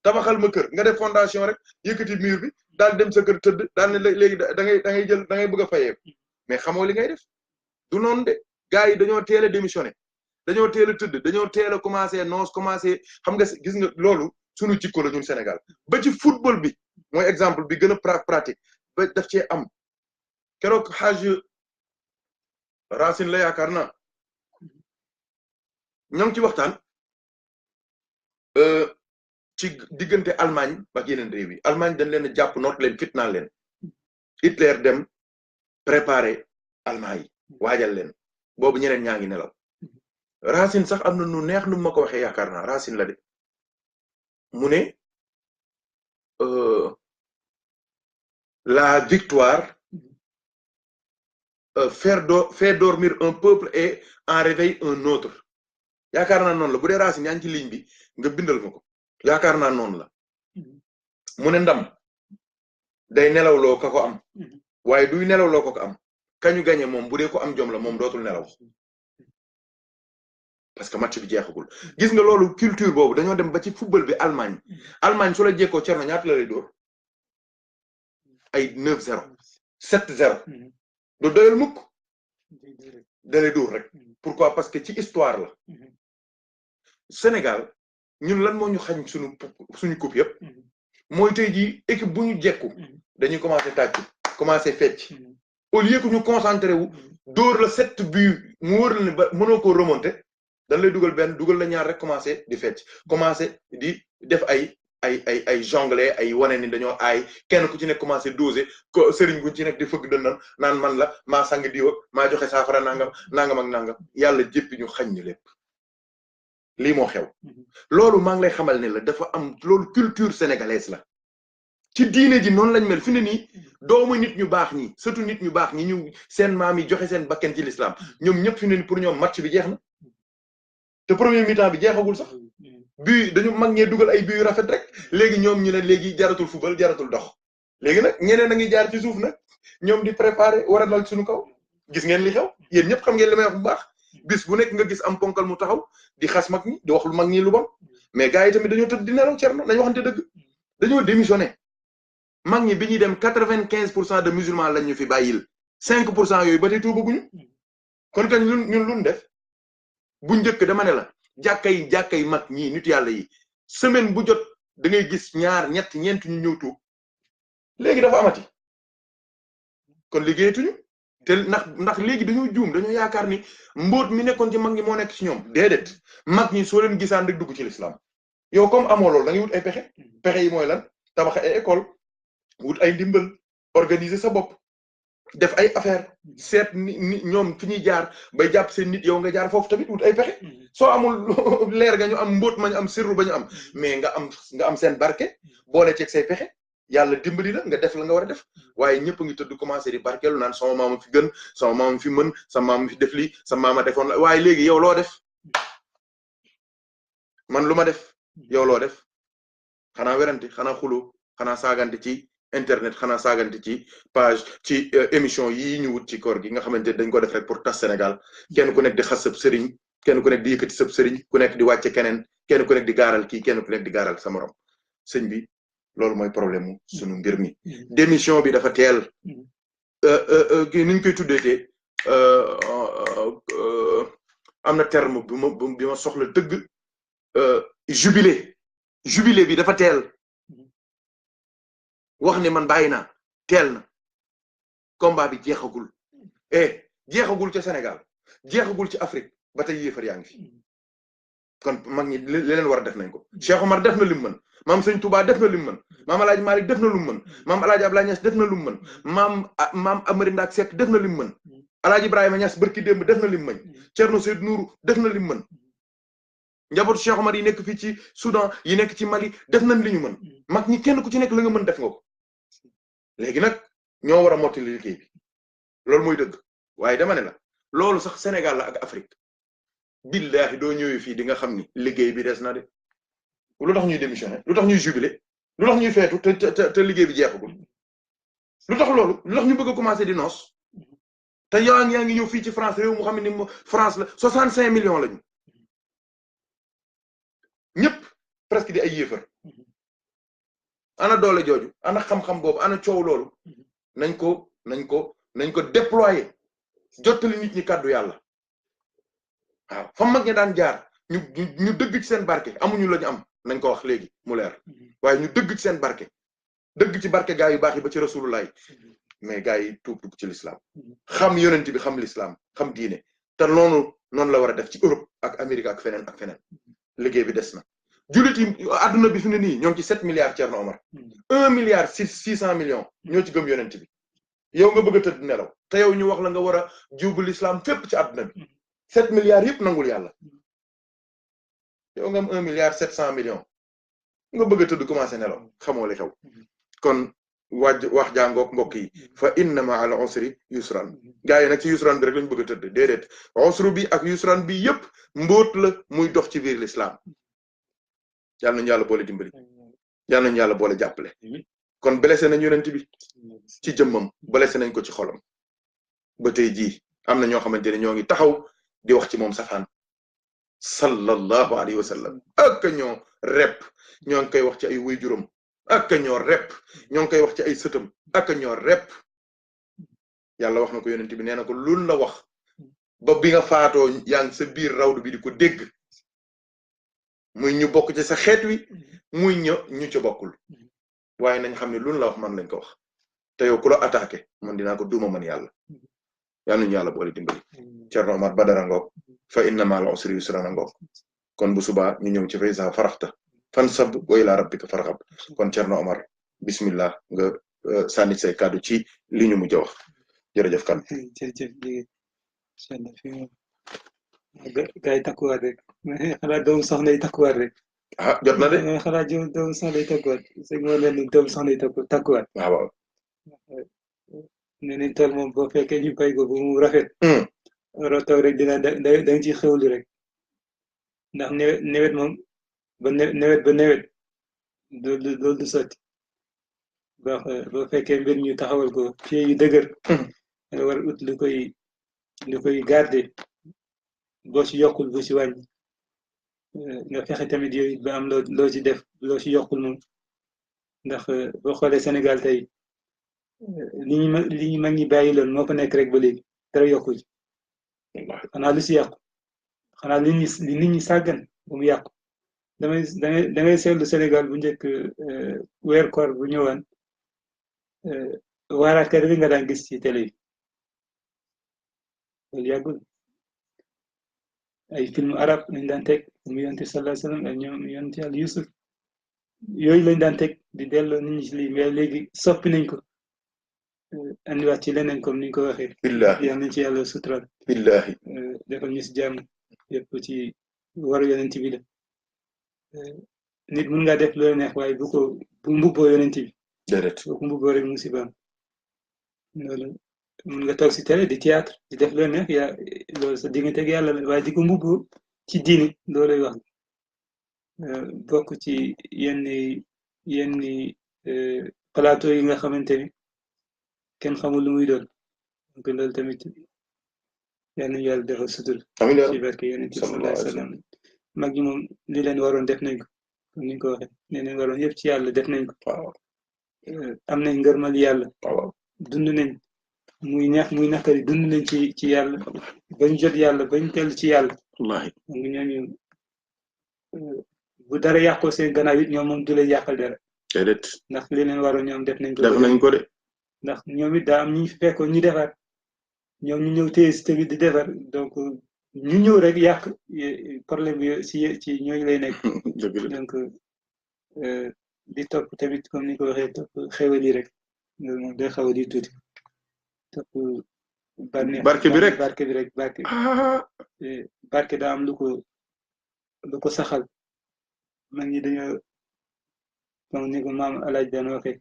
tabaxal ma kër nga def fondation rek yëkkati mur bi daal dem sa kër tëdd daal ne léegi da ngay jël da ngay bëgg a fayee mais xamoo li ngay def du noonu de gars yi dañoo teel a démissionné dañoo teel a tëdd dañoo teel a commencé noos commencé xam nga gis nga loolu sunu jikko la ñun Sénégal ba ci football bi mooy exemple bi gën a pratique ba daf cee am keroog xaaj Racine la yaakaar naa ñoo ngi ci waxtaan ci diggante Allemagne ak yeneen réew yi Allemagne dañ leen a jàpp noot leen fitnaal leen Hitler dem préparer Allemagne yi waajal leen boobu ñeneen ñaa ngi nelaw Racine sax am na nu neex nu ma ko waxee yaakaar naa Racine la de mu ne la victoire fait dormir un peuple et en réveille un autre yaakaar naa noonu la bu dee Racine yaa ngi ci ligne bi nga bindal ma ko yaakaar naa noonu la mu ne ndam day nelawloo ka ko am waaye duy nelawloo ko am kañu gañe moom bu dee ko am jom la moom dootul nelaw parce que match bi jeexagul gis nga loolu culture boobu dañoo dem ba ci football bi Allemagne su la jekkoo Cerno ñaata la lay dóor ay 9-0 7-0 du doyal mukk da lay dóor rek pourquoi parce que ci histoire la Sénégal ñun lan moo ñu xañ suñu coupe yëpp mooy tey jii équipe bu ñu jekku dañuy commencé tàccu commencé fecc au lieu que ñu concentré wu dóor la 7 buts mu wóor la ne ba mënoo koo remonter dañ lay dugal benn dugal la ñaar rek commencé di fecc commencé di def ay jonglé ay wane ni dañoo aay kenn ku ci nekk commencé doser ko sëriñ bu ci nekk di fëgg dënnam naan man la maa sang diwa maa joxe saafara nangam ak nangam yàlla jéppi ñu xañ ñu lépp lii moo xew loolu maa ngi lay xamal ne la dafa am loolu culture sénégalaise la ci diine ji noonu lañ mel fi ne nii doomu nit ñu baax ñi surtout nit ñu baax ñi ñu seen maam yi joxe seen bakken ci l'islam ñoom ñëpp fi ne nii pour ñoom match bi jeex na te premier mi-temps bi jeexagul sax bii dañu mag ñee dugal ay bii yu rafet rek léegi ñoom ñu ne léegi jaratul football jaratul dox léegi nag ñeneen a ngi jaar ci suuf nag ñoom di préparer war a dal suñu kaw gis ngeen li xew yéen ñëpp xam ngeen li may wax bu baax bis bu nekk nga gis am ponkal mu taxaw di xas mag ñi di wax lu mag ñi lu bon mais gars yi tamit dañoo tëdd di nelaw Cerno nañu waxante dëgg dañoo démissionné mag ñi bi ñuy dem 95% de musulmans lañ ñu fi bàyyil 5% yooyu ba tey tuubaguñu kon kañ ñun luñ def bu njëkk dama ne la jàkkay mag ñi nit yàlla yi semaine bu jot da ngay gis ñaar ñett ñeent ñu ñëw tuub léegi dafa amati kon liggéeyatuñu te ndax léegi dañoo juum dañoo yaakaar ni mbóot mi nekkoon ci mag ñi moo nekk ci ñoom déedéet mag ñi soo leen gisaan rek dugg ci l'islam yow comme amoo loolu da ngay wut ay pexe yi mooy lan tabax ay école wut ay ndimbal organiser sa bopp def ay affaire seet ni ñoom fi ñuy jaar bay jàpp seen nit yow nga jaar foofu tamit wut ay pexe soo amul leer nga ñu am mbóot ma ñu am sirru ba ñu am mais nga am seen barke boole ceeg say pexe yàlla dimbali la nga def la nga war a def waaye ñëpp ngi tëdd commencé di barkeelu naan sama maama fi gën sama maama fi mën sama maama fi def lii sama maama defoon la waaye léegi yow loo def man lu ma def yow loo def xanaa werante xanaa xulo xanaa saagante ci internet xanaa saagante ci page ci émission yi ñu wut ci koor gi nga xamante dañ ko def rek pour tas Sénégal kenn ku nekk di xas sab sëriñ kenn ku nekk di yëkkati sab sëriñ ku nekk di wàcce keneen kenn ku nekk di gaaral kii kenn ku nekk di gaaral sa morom sëñ bi loolu mooy problème mu sunu mbir mi démission bi dafa teel kii ni ñu koy tuddeetee am na terme bi ma soxla dëgg jubilé bi dafa teel wax ne man bàyyi naa teel na combat bi jeexagul jeexagul ca Sénégal jeexagul ci Afrique ba tey yéefar yaa ngi fi kon mag ñi li leen war a def nañ ko Cheikh Omar def na lim mën maam Sëñ Touba def na lim mën maam El Hadj Malick def na lu mën maam El Hadj Abdoulaye Niass def na lu mën maam Amary Ndack Seck def na lim mën El Hadj Ibrahima Niass barki démb def na lim mën Thierno Seydou Nourou def na lim mën njabootu Cheikh Omar yi nekk fii ci Soudan yi nekk ci Mali def nañ li ñu mën mag ñi kenn ku ci nekk la nga mën def nga ko léegi nag ñoo war a mottali liggéey bi loolu mooy dëgg waaye dama ne la loolu sax Sénégal la ak Afrique billahi doo ñëwee fii di nga xam ni liggéey bi des na de lu tax ñuy démissionné lu tax ñuy jubilé lu tax ñuy feetu te liggéey bi jeexagul lu tax loolu lu tax ñu bëgg a commencé di noos te yaa ngi ñëw fii ci France réew mu xam ne ni France la 65 millions lañu ñëpp presque di ay yéefar ana doole jooju ana xam-xam boobu ana coow loolu nañ ko déployer jottali nit ñi kàddu yàlla waaw fa mag ñi daan jaar ñu dëgg ci seen barke amuñu lañu am nañ ko wax léegi mu leer waaye ñu dëgg ci seen barke dëgg ci barke gaa yu baax yi ba ci rasulullah mais gaa yi tuub ci l'islam xam yonent bi xam l'islam xam diine te noonu la war a def ci Europe ak Amérique ak feneen liggéey bi des na jullit yi adduna bi fi ne nii ñoo ngi ci 7 milliards Thierno Omar 1 milliard 600 millions ñoo ci gëm yonent bi yow nga bëgg a tëdd nelaw te yow ñu wax la nga war a jubbu l'islam fépp ci adduna bi 7 milliards yëpp nangul yàlla yow nga am 1 milliard 700 millions nga bëgg a tëdd commencé nelaw xamoo li xew kon wax jàngook mbokk yi fa inna ma'al usri yusran gaa yi nag ci yusran bi rek lañu bëgg a tëdd déedéet usru bi ak yusran bi yëpp mbóot la muy dox ci biir l'islam yàlla nañu yàlla boole dimbali yàlla nañu yàlla boole jàppale kon blessé nañ yonent bi ci jëmmam blessé nañ ko ci xolam ba tey jii am na ñoo xamante ne ñoo ngi taxaw di wax ci moom safaan sallallahu alayhi wa sallam ak ñoo rep ñoo ngi koy wax ci ay waajuram ak ñoo rep ñoo ngi koy wax ci ay sëtam ak ñoo rep yàlla wax na ko yonent bi nee na ko loolu la wax ba bi nga faatoo yaa ngi sa biir rawdu bi di ko dégg muy ñu bokk ci sa xeet wi muy ñu ci bokkul waaye nañ xam ne loolu la wax man lañ ko wax te yow ku la attaqué man dinaa ko duma man yàlla yàlla nañu yàlla boole dimbali Thierno Omar Badara ngoog fa inna ma'al usri yusran ngoog kon bu subaa ñu ñëw ci fa iza faraxta fansab wa ila rabbika farghab kon Thierno Omar bismillah nga sànni say kàddu ci li ñu mujj a wax jërëjëf kan gaa yi takkuwaat rek xanaa doomu soxna yi takkuwaat rek jot na de xanaa doomu soxna yi takkuwaat sëñ moo leen ni doomu soxna yi takkuwaat waaw ne nañ tool moom boo fekkee ñu bay ko bu mu rafet waroo toog rek dina da nga ciy xewlu rek ndax nawet moom ba nawet loolu du sotti boo fekkee mbir ñu taxawal ko fii yu dëgër nga war ut lu koy garder boo ci yokkul boo ci wàññi nga fexe tamit yooyu ba am loo ci def loo ci yokkul moom ndax boo xoolee Sénégal tey li ñu mag ñi bàyyi loon moo fa nekk rek ba léegi dara yokku ci xanaa lu si yàqu xanaa li nit ñi sàggan bu mu yàqu da ngay seetlu Sénégal bu njëkk weer koor bu ñëwaan waaraatkat bi nga daan gis ci télé yi loolu yàggul ay film arab lañ daan teg mu yonent sallallahu alayhi wasallam ak ñoom yonent Yàlla Yusuf yooyu lañ daan teg di delloo nit ñi ci lii mais léegi soppi nañ ko andiwaat ci leneen comme ni ñu ko waxee. billahi yal nañ ci yàlla sutural. billahi defal ñu si jàmm yëpp ci waru yonent bi la nit mun ngaa def loola neex waaye bu mbubboo yonent bi. déedéet boo ko mbubboo rek musibaam loolu mun nga toog si télé di théâtre di def loola neex yaa loolu sa diggante ak yàlla la waaye di ko mbubboo ci diini loolay wax bokk ci yenn plateau yi nga xamante ni kenn xamul lu muy doon donc loolu tamit yal nañu yàlla defal sutur ci barke yonent bi sallallahu alayhi wa sallam mag ñi moom li leen waroon def nañ ko comme ni nga ko waxee nee nañ waroon yëpp ci yàlla def nañ ko waaw am nañ ngërmal yàlla waaw dund nañ muy neex muy naqari dund nañ ci yàlla bañ jot yàlla bañ tell ci yàlla wallahi donc ñooñu bu dara yàqoo seen gannaaw it ñoom moom du leen yàqal dara déedéet ndax li leen waroon ñoom def nañ ko def nañ ko de ndax ñoom it daa am ñu fekkoon ñu defar ñoom ñu ñëw téye si tamit di defar donc ñu ñëw rek yàq problème bi ci ñooñu lay nekk dëgg la donc di topp tamit comme ni ko waxee topp xewal yi rek loolu moom day xaw a di tuuti topp bànneex barke bi rek barke bi rek barke barke daa am lu ko saxal mag ñi dañoo comme ni ko maam alaaj daan waxee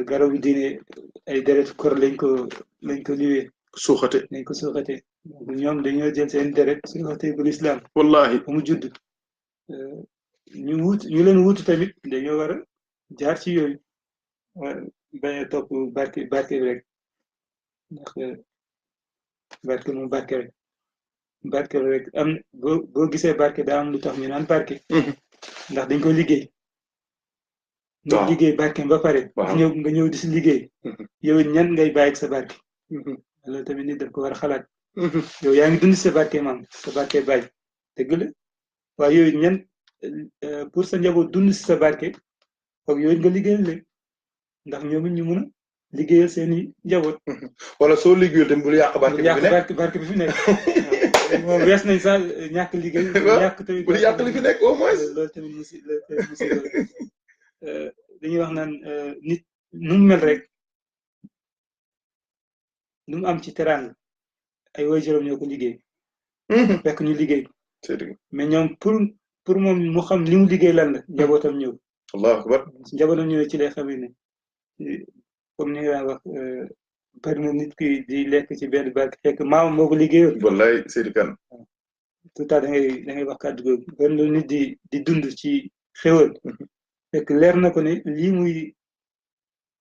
garabu diine ay deret kor lañ ko liwee suuxate lañ ko suuxate donc ñoom dañoo jël seen deret suuxate bu lislaam wallahi ba mu judd ñu leen wutu tamit dañoo war a jaar ci yooyu bañ a topp barke bi rek ndax barke moom barke rek am boo gisee barke daa am lu tax ñu naan barke ndax dañ ko liggéey nga liggéey barke ba pare nga ñëw di si liggéey yow ñan ngay bàyyi ak sa barke loolu tamit nit daf ko war a xalaat yow yaa ngi dund sa barke maam sa barke bàyyi dëgg la waaye yooyu ñan pour sa njaboot dund si sa barke foog yooyu nga liggéeyal leen ndax ñoom it ñu mun a liggéeyal seeni njaboot wala soo liggéeyal tamit bul yàq barke bi fi nekk moom wees nañ sax ñàkk liggéey ñàkk tamit bul yàq li fi nekk au moins loolu tamit dañuy wax naan nit nu mu mel rek lu mu am ci teraanga ay waajuram ñoo ko liggéey fekk ñu liggéey mais ñoom pour moom mu xam li mu liggéey lan la njabootam ñëw allahu akbar njabootam ñëw ci lay xamee ne comme ni nga wax bari na nit ki di lekk ci benn barke fekk maam moo ko liggéeyoon wallaay Seydou Kane tout à da ngay wax kàddu googu bari na nit di dund ci xéwal fekk leer na ko ne lii muy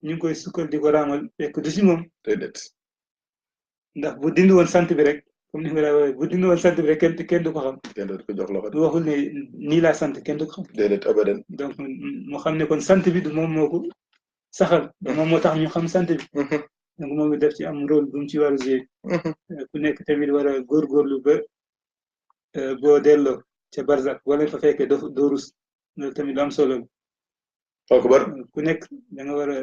ñu ngi koy sukkal di ko raamal fekk du si moom déedéet ndax bu dindi woon sant bi rek comme ni nga la waxee bu dindi woon sant bi rek kenn du ko xam kenn du ko jox loxo du waxul ne nii laa sant kenn du ko xam déedéet abadan donc moo xam ne kon sant bi du moom moo ko saxal moom moo tax ñu xam sant bi donc moom it def ci am rôle bu mu ci war a jouer ku nekk tamit war a góorgóorlu ba boo delloo ca barzak wala fa fekkee doo rus loolu tamit lu am solo ku nekk da nga war a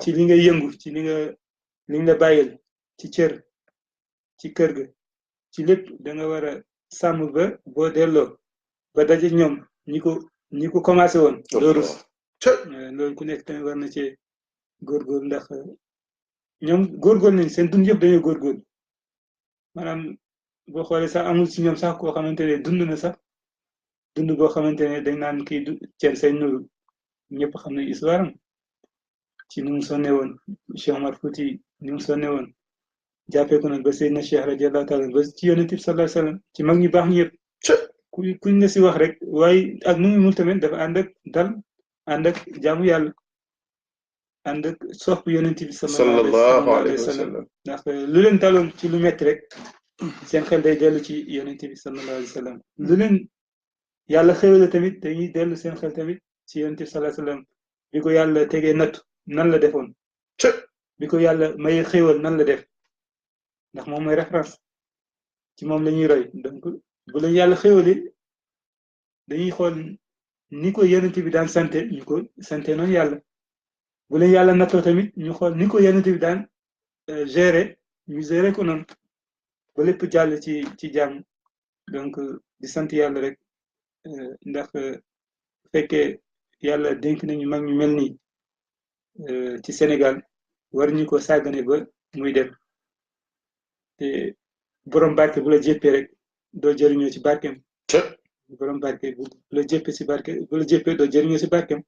ci li nga yëngu ci li nga bàyyil ci cër ci kër ga ci lépp da nga war a sàmm ba boo delloo ba daje ñoom ñi ko commencé woon doo rus loolu ku nekk tamit war na cee góorgóorlu ndax ñoom góorgóorlu nañ seen dund yëpp dañoo góorgóorlu maanaam boo xoolee sax amul si ñoom sax koo xamante ne dund na sax dund boo xamante ne dañ naan kii ceen say nuru ñëpp xam ne histoire am ci nu mu sonne woon Cheikh Omar Fouti ni mu sonne woon jàppee ko nag ba Seydina Cheikh radiyallahu taala ba ci yonent bi sallallahu alayhi wasallam ci mag ñu baax ñëpp kuñ la si wax rek waaye ak nu mu mul tamit dafa ànd ak dal ànd ak jaamu yàlla ànd ak sopp yonent bi sallallahu alayhi wasallam ndax lu leen daloon ci lu metti rek seen xel day dellu ci yonent bi sallallahu alayhi wasallam lu leen yàlla xéwale tamit dañuy dellu seen xel tamit ci yonent bi sallallahu alayhi wasallam bi ko yàlla tegee nattu nan la defoon bi ko yàlla may xéwal nan la def ndax moom mooy référence ci moom la ñuy roy donc bu leen yàlla xéwale dañuy xool ni ko yonent bi daan sante ñu ko sante noonu yàlla bu leen yàlla nattoo tamit ñu xool ni ko yonent bi daan gérer ñu gérer ko noonu ba lépp jàll ci jàmm donc di sant yàlla rek ndax fekkee yàlla dénk nañu mag ñu mel nii ci Sénégal war ñu ko sàggane ba muy dem te borom barke bu la jéppee rek doo jëriñoo ci barkeem borom barke bu la jéppee ci barke bu la jéppee doo jëriñoo ci barkeem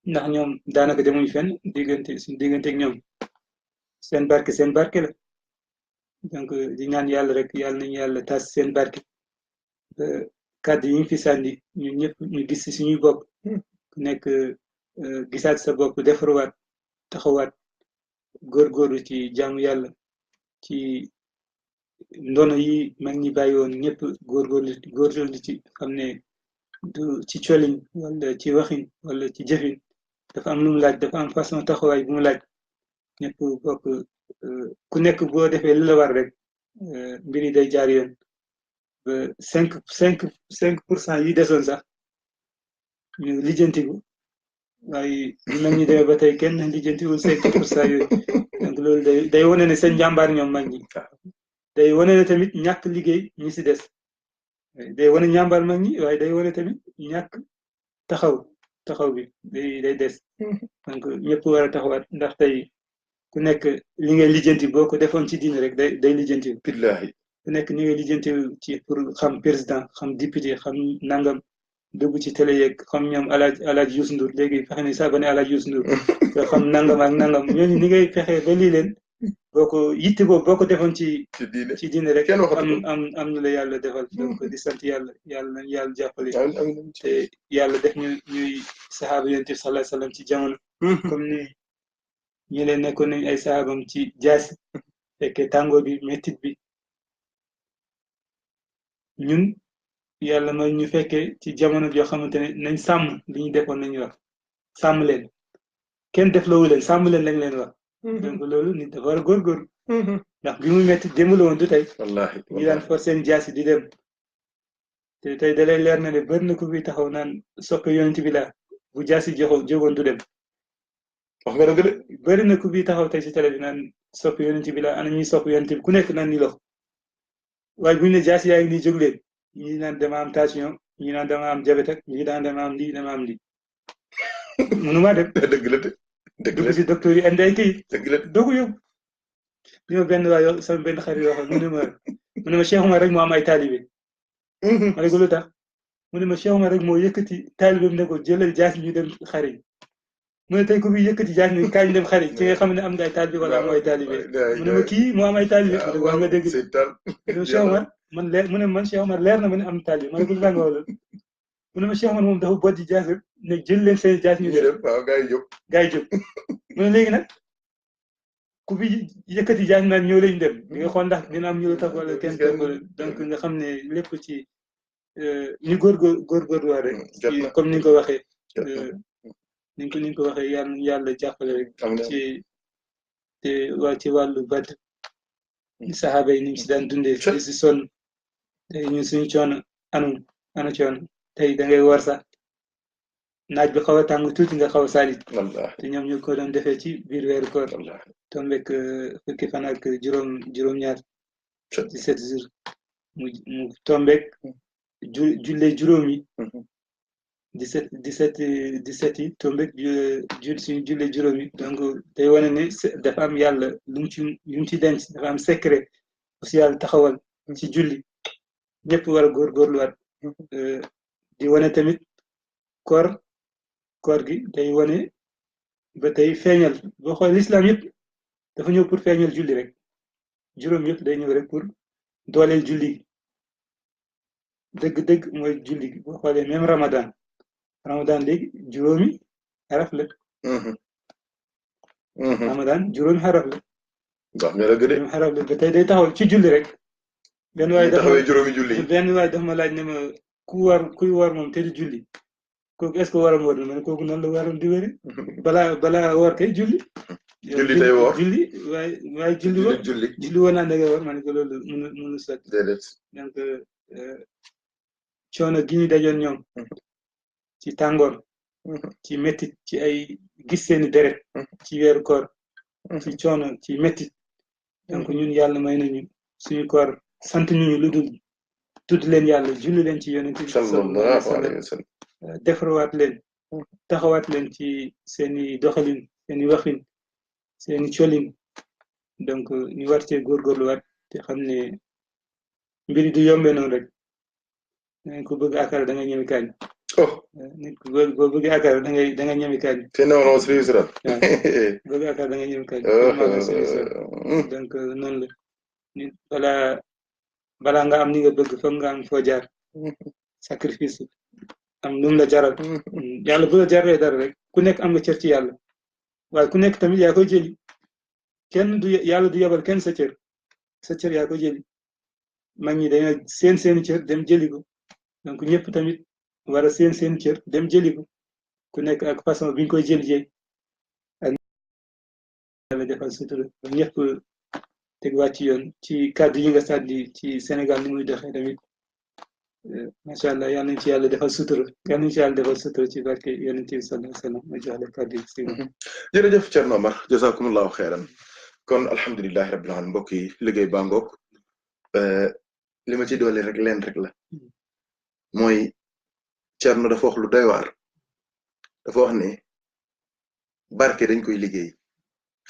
ndax ñoom daanaka demuñu fenn suñu diggante ak ñoom seen barke la donc di ñaan yàlla rek yàlla nañu yàlla tas seen barke kàddu yi ñu fi sànni ñun ñëpp ñu gis ci suñuy bopp ku nekk gisaat sa bopp defaruwaat taxawaat góorgóorlu ci jaamu yàlla ci ndono yi mag ñi bàyyi woon ñëpp góorgóorlu ci xam ne du ci colin wala ci waxin wala ci jëfin dafa am lu mu laaj dafa am façon taxawaay bu mu laaj ñëpp bokk ku nekk boo defee lu la war rek mbir yi day jaar yoon ba 5% yi desoon sax ñu lijjantiku waaye ñu mag ñi demee ba tey kenn lijjantiwul 5% yooyu donc loolu day wane ne seen njàmbaar ñoom mag ñi day wane ne tamit ñàkk liggéey ñi si des day wane njàmbaar mag ñi waaye day wane tamit ñàkk taxaw bi day des donc ñëpp war a taxawaat ndax tey ku nekk li ngay lijjanti boo ko defoon ci diine rek day lijjanti billahi ku nekk ni ngay lijjanti ci pour xam président xam député xam nangam dugg ci télé yeeg xam ñoom alaaj Youssou Ndour léegi fexe ni sax ba ne alaaj Youssou Ndour nga xam nangam ak nangam ñooñu ni ngay fexe ba lii leen boo ko yitte boobu boo ko defoon ci diine rek am na la yàlla defal donc di sant yàlla nañu yàlla jàppale te yàlla def ñuy sahaaba yonent bi sallallahu alayhi wasallam ci jamono comme ni ñu leen nekkoon nañ ay sahabam ci jaasi fekkee tàngoor bi métit bi ñun yàlla may ñu fekkee ci jamono joo xamante ne nañ sàmm li ñu defoon nañu wax sàmm leen kenn def loowu leen sàmm leen lañ leen wax donc loolu nit dafa war a góorgóorlu ndax bi muy métti démb la woon du tey wallahi ñi daan for seen jaasi di dem te tey da lay leer na ne bëri na ku fi taxaw naan soppe yonent bi laa bu jaasi jógoon du dem wax nga dëgg de bëri na ku fi taxaw tey si télé bi naan soppe yonent bi laa ana ñuy sopp yonent bi ku nekk naan ni lox waaye bu ñu ne jaasi yaa ngi nii jóg leen ñi naan dama am tension ñi naan dama am diabète ak ñi daan dama am lii mënuma dem dëgg la de dëgg la dugg si docteur yi andi ay kayit dëgg la doo ko yóbbu li ma benn waay sama benn xarit yoo xam mu ne ma Cheikh Oumar rek moo am ay taalibe ma ne ko lu tax mu ne ma Cheikh Oumar rek moo yëkkati taalibe bi ne ko jëlal jaas ñu dem xari mu ne tey ku fi yëkkati jaas ñu kañ dem xari ci nga xam ne am nga ay taalibe wala am ay taalibe mu ne ma kii moo am ay taalibe ma ne ko wax nga dëgg Cheikh Oumar man leer mu ne man Cheikh Oumar leer na ma ne am taalibe ma ne ko lu tax nga wala mu ne ma Cheikh Oumar moom dafa bojj jaas ne jël leen seen jaas ñu dem waaw gaa yi jóg mu ne léegi nag ku fi yëkkati jaas naan ñoo lañ dem di nga xool ndax dina am ñu la tax wala kenn donc nga xam ne lépp ci ñu góorgóorlu waa rek comme ni nga ko waxee ni nga ko waxee yàlla jàppale rek ci te waa ci wàllu Badr saxaaba yi ni ñu si daan dundee di si sonn tey ñun suñu coono ana coono tey da ngay war sax naaj bi xaw a tàng tuuti nga xaw a saalit te ñoom ñu ko doon defee ci biir weeru koor tombek fukki fan ak juróom-ñaar 17 jours mu tombek julle juróom yi 17 yi tombek suñu julle juróom yi donc day wane ne dafa am yàlla lu mu ci denc dafa am secret aussi yàlla taxawal ci julli ñëpp war a góorgóorluwaat di wane tamit koor gi day wane ba tey feeñal boo xool l'islam yëpp dafa ñëw pour feeñal julli rek juróom yëpp day ñëw rek pour dooleel julli dëgg-dëgg mooy julli gi boo xoolee même Ramadan léegi juróomi xaraf la Ramadan juróomi xaraf la juróomi xaraf la ba tey day taxaw ci julli rek benn waay dafa ma laaj ne ma kuy war moom te du julli kooku est-ce que waram war na ma ne kooku nan la waram di wéri balaa war kay julli tey woor waaye julli woon naa da nga war ma ne ko loolu mënu sotti donc coono gi ñu dajoon ñoom ci tàngoor ci méttit ci ay gis seeni deret ci weeru koor ci coono ci méttit donc ñun yàlla may nañu suñu koor sant ñu lu dul tudd leen yàlla julli leen ci yonent bi sallallahu alayhi wa sallam defarwaat leen taxawaat leen ci seeni doxalin seeni waxin seeni colin donc ñu war cee góorgóorluwaat te xam ne mbiri du yombee noonu rek nañ ko bëgg akara da nga ñëmi kaañ nit ko boo bëgg akara da nga ñëmi kaañ bëgg akara da nga ñëmi kaañ donc noonu la nit balaa nga am ni nga bëgg foog nga am foo jaar sacrifice am lu mu la jaral yàlla bu la jaree dara rek ku nekk am nga cër ci yàlla waaye ku nekk tamit yaa koy jëli kenn du yàlla du yabal kenn sa cër yaa koy jëli mag ñi dañoo seen cër dem jëli ko donc ñëpp tamit war a seen cër dem jëli ko ku nekk ak façon bi ñu koy jëli ak yàlla defal sutura ñëpp teg wàcc yoon ci kàddu yi nga sàddi ci Sénégal ni muy doxee tamit macha allah yal nañ ci yàlla defal sutura yal nañ ci yàlla defal sutura ci barke yonent bi sallallahu alayhi wa sallam ma jox la kàddu yi si jërëjëf Thierno Omar jazakumullahu xeyran kon alhamdulilahi rabbil alamin mbokk yi liggéey baa ngoog li ma ci doole rek leen rek la mooy Thierno dafa wax lu doy waar dafa wax ne barke dañ koy liggéey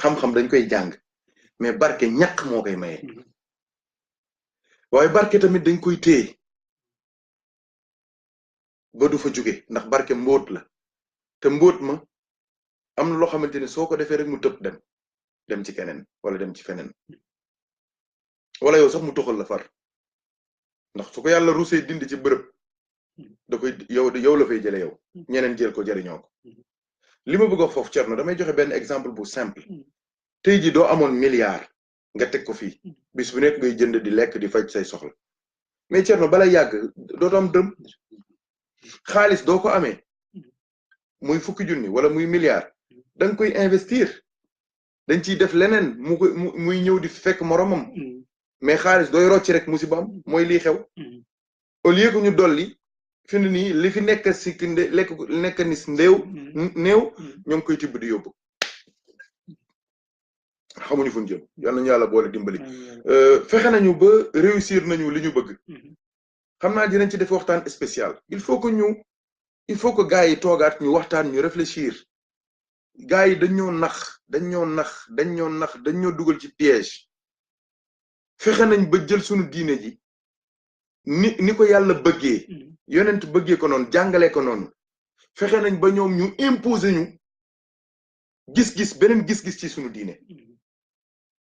xam-xam dañ koy jàng mais barke ñàkk moo koy maye waaye barke tamit dañ koy téye ba du fa jóge ndax barke mbóot la te mbóot ma am na loo xamante ni soo ko defee rek mu tëb dem ci keneen wala dem ci feneen wala yow sax mu toxal la far ndax su ko yàlla rusee dindi ci bërëb da koy yow la fay jële yow ñeneen jël ko jëriñoo ko li ma bëgg a foofu Thierno damay joxe benn exemple bu simple tey ji doo amoon milliard nga teg ko fii bis bu nekk ngay jënd di lekk di faj say soxla mais Thierno balay yàgg dootoo am dërëm xaalis doo ko amee muy fukki junni wala muy milliard da nga koy investir dañ ciy def leneen muy ñëw di fekk moromam mais xaalis dooy rocci rek musibaam mooy lii xew au lieu que ñu dolli fi mu nii li fi nekk si nekk ni néew ñoo ngi koy tibb di yóbbu xamuñu fu ñu jëm yal nañu yàlla boole dimbali fexe nañu ba réussir nañu li ñu bëgg xam naa dinañ ci def waxtaan spécial il faut que gars yi toogaat ñu waxtaan ñu réfléchir gars yi dañoo dugal ci piège fexe nañ ba jël suñu diine ji ni ko yàlla bëggee yonent bëggee ko noonu jàngalee ko noonu fexe nañ ba ñoom ñu imposer ñu beneen gis-gis ci suñu diine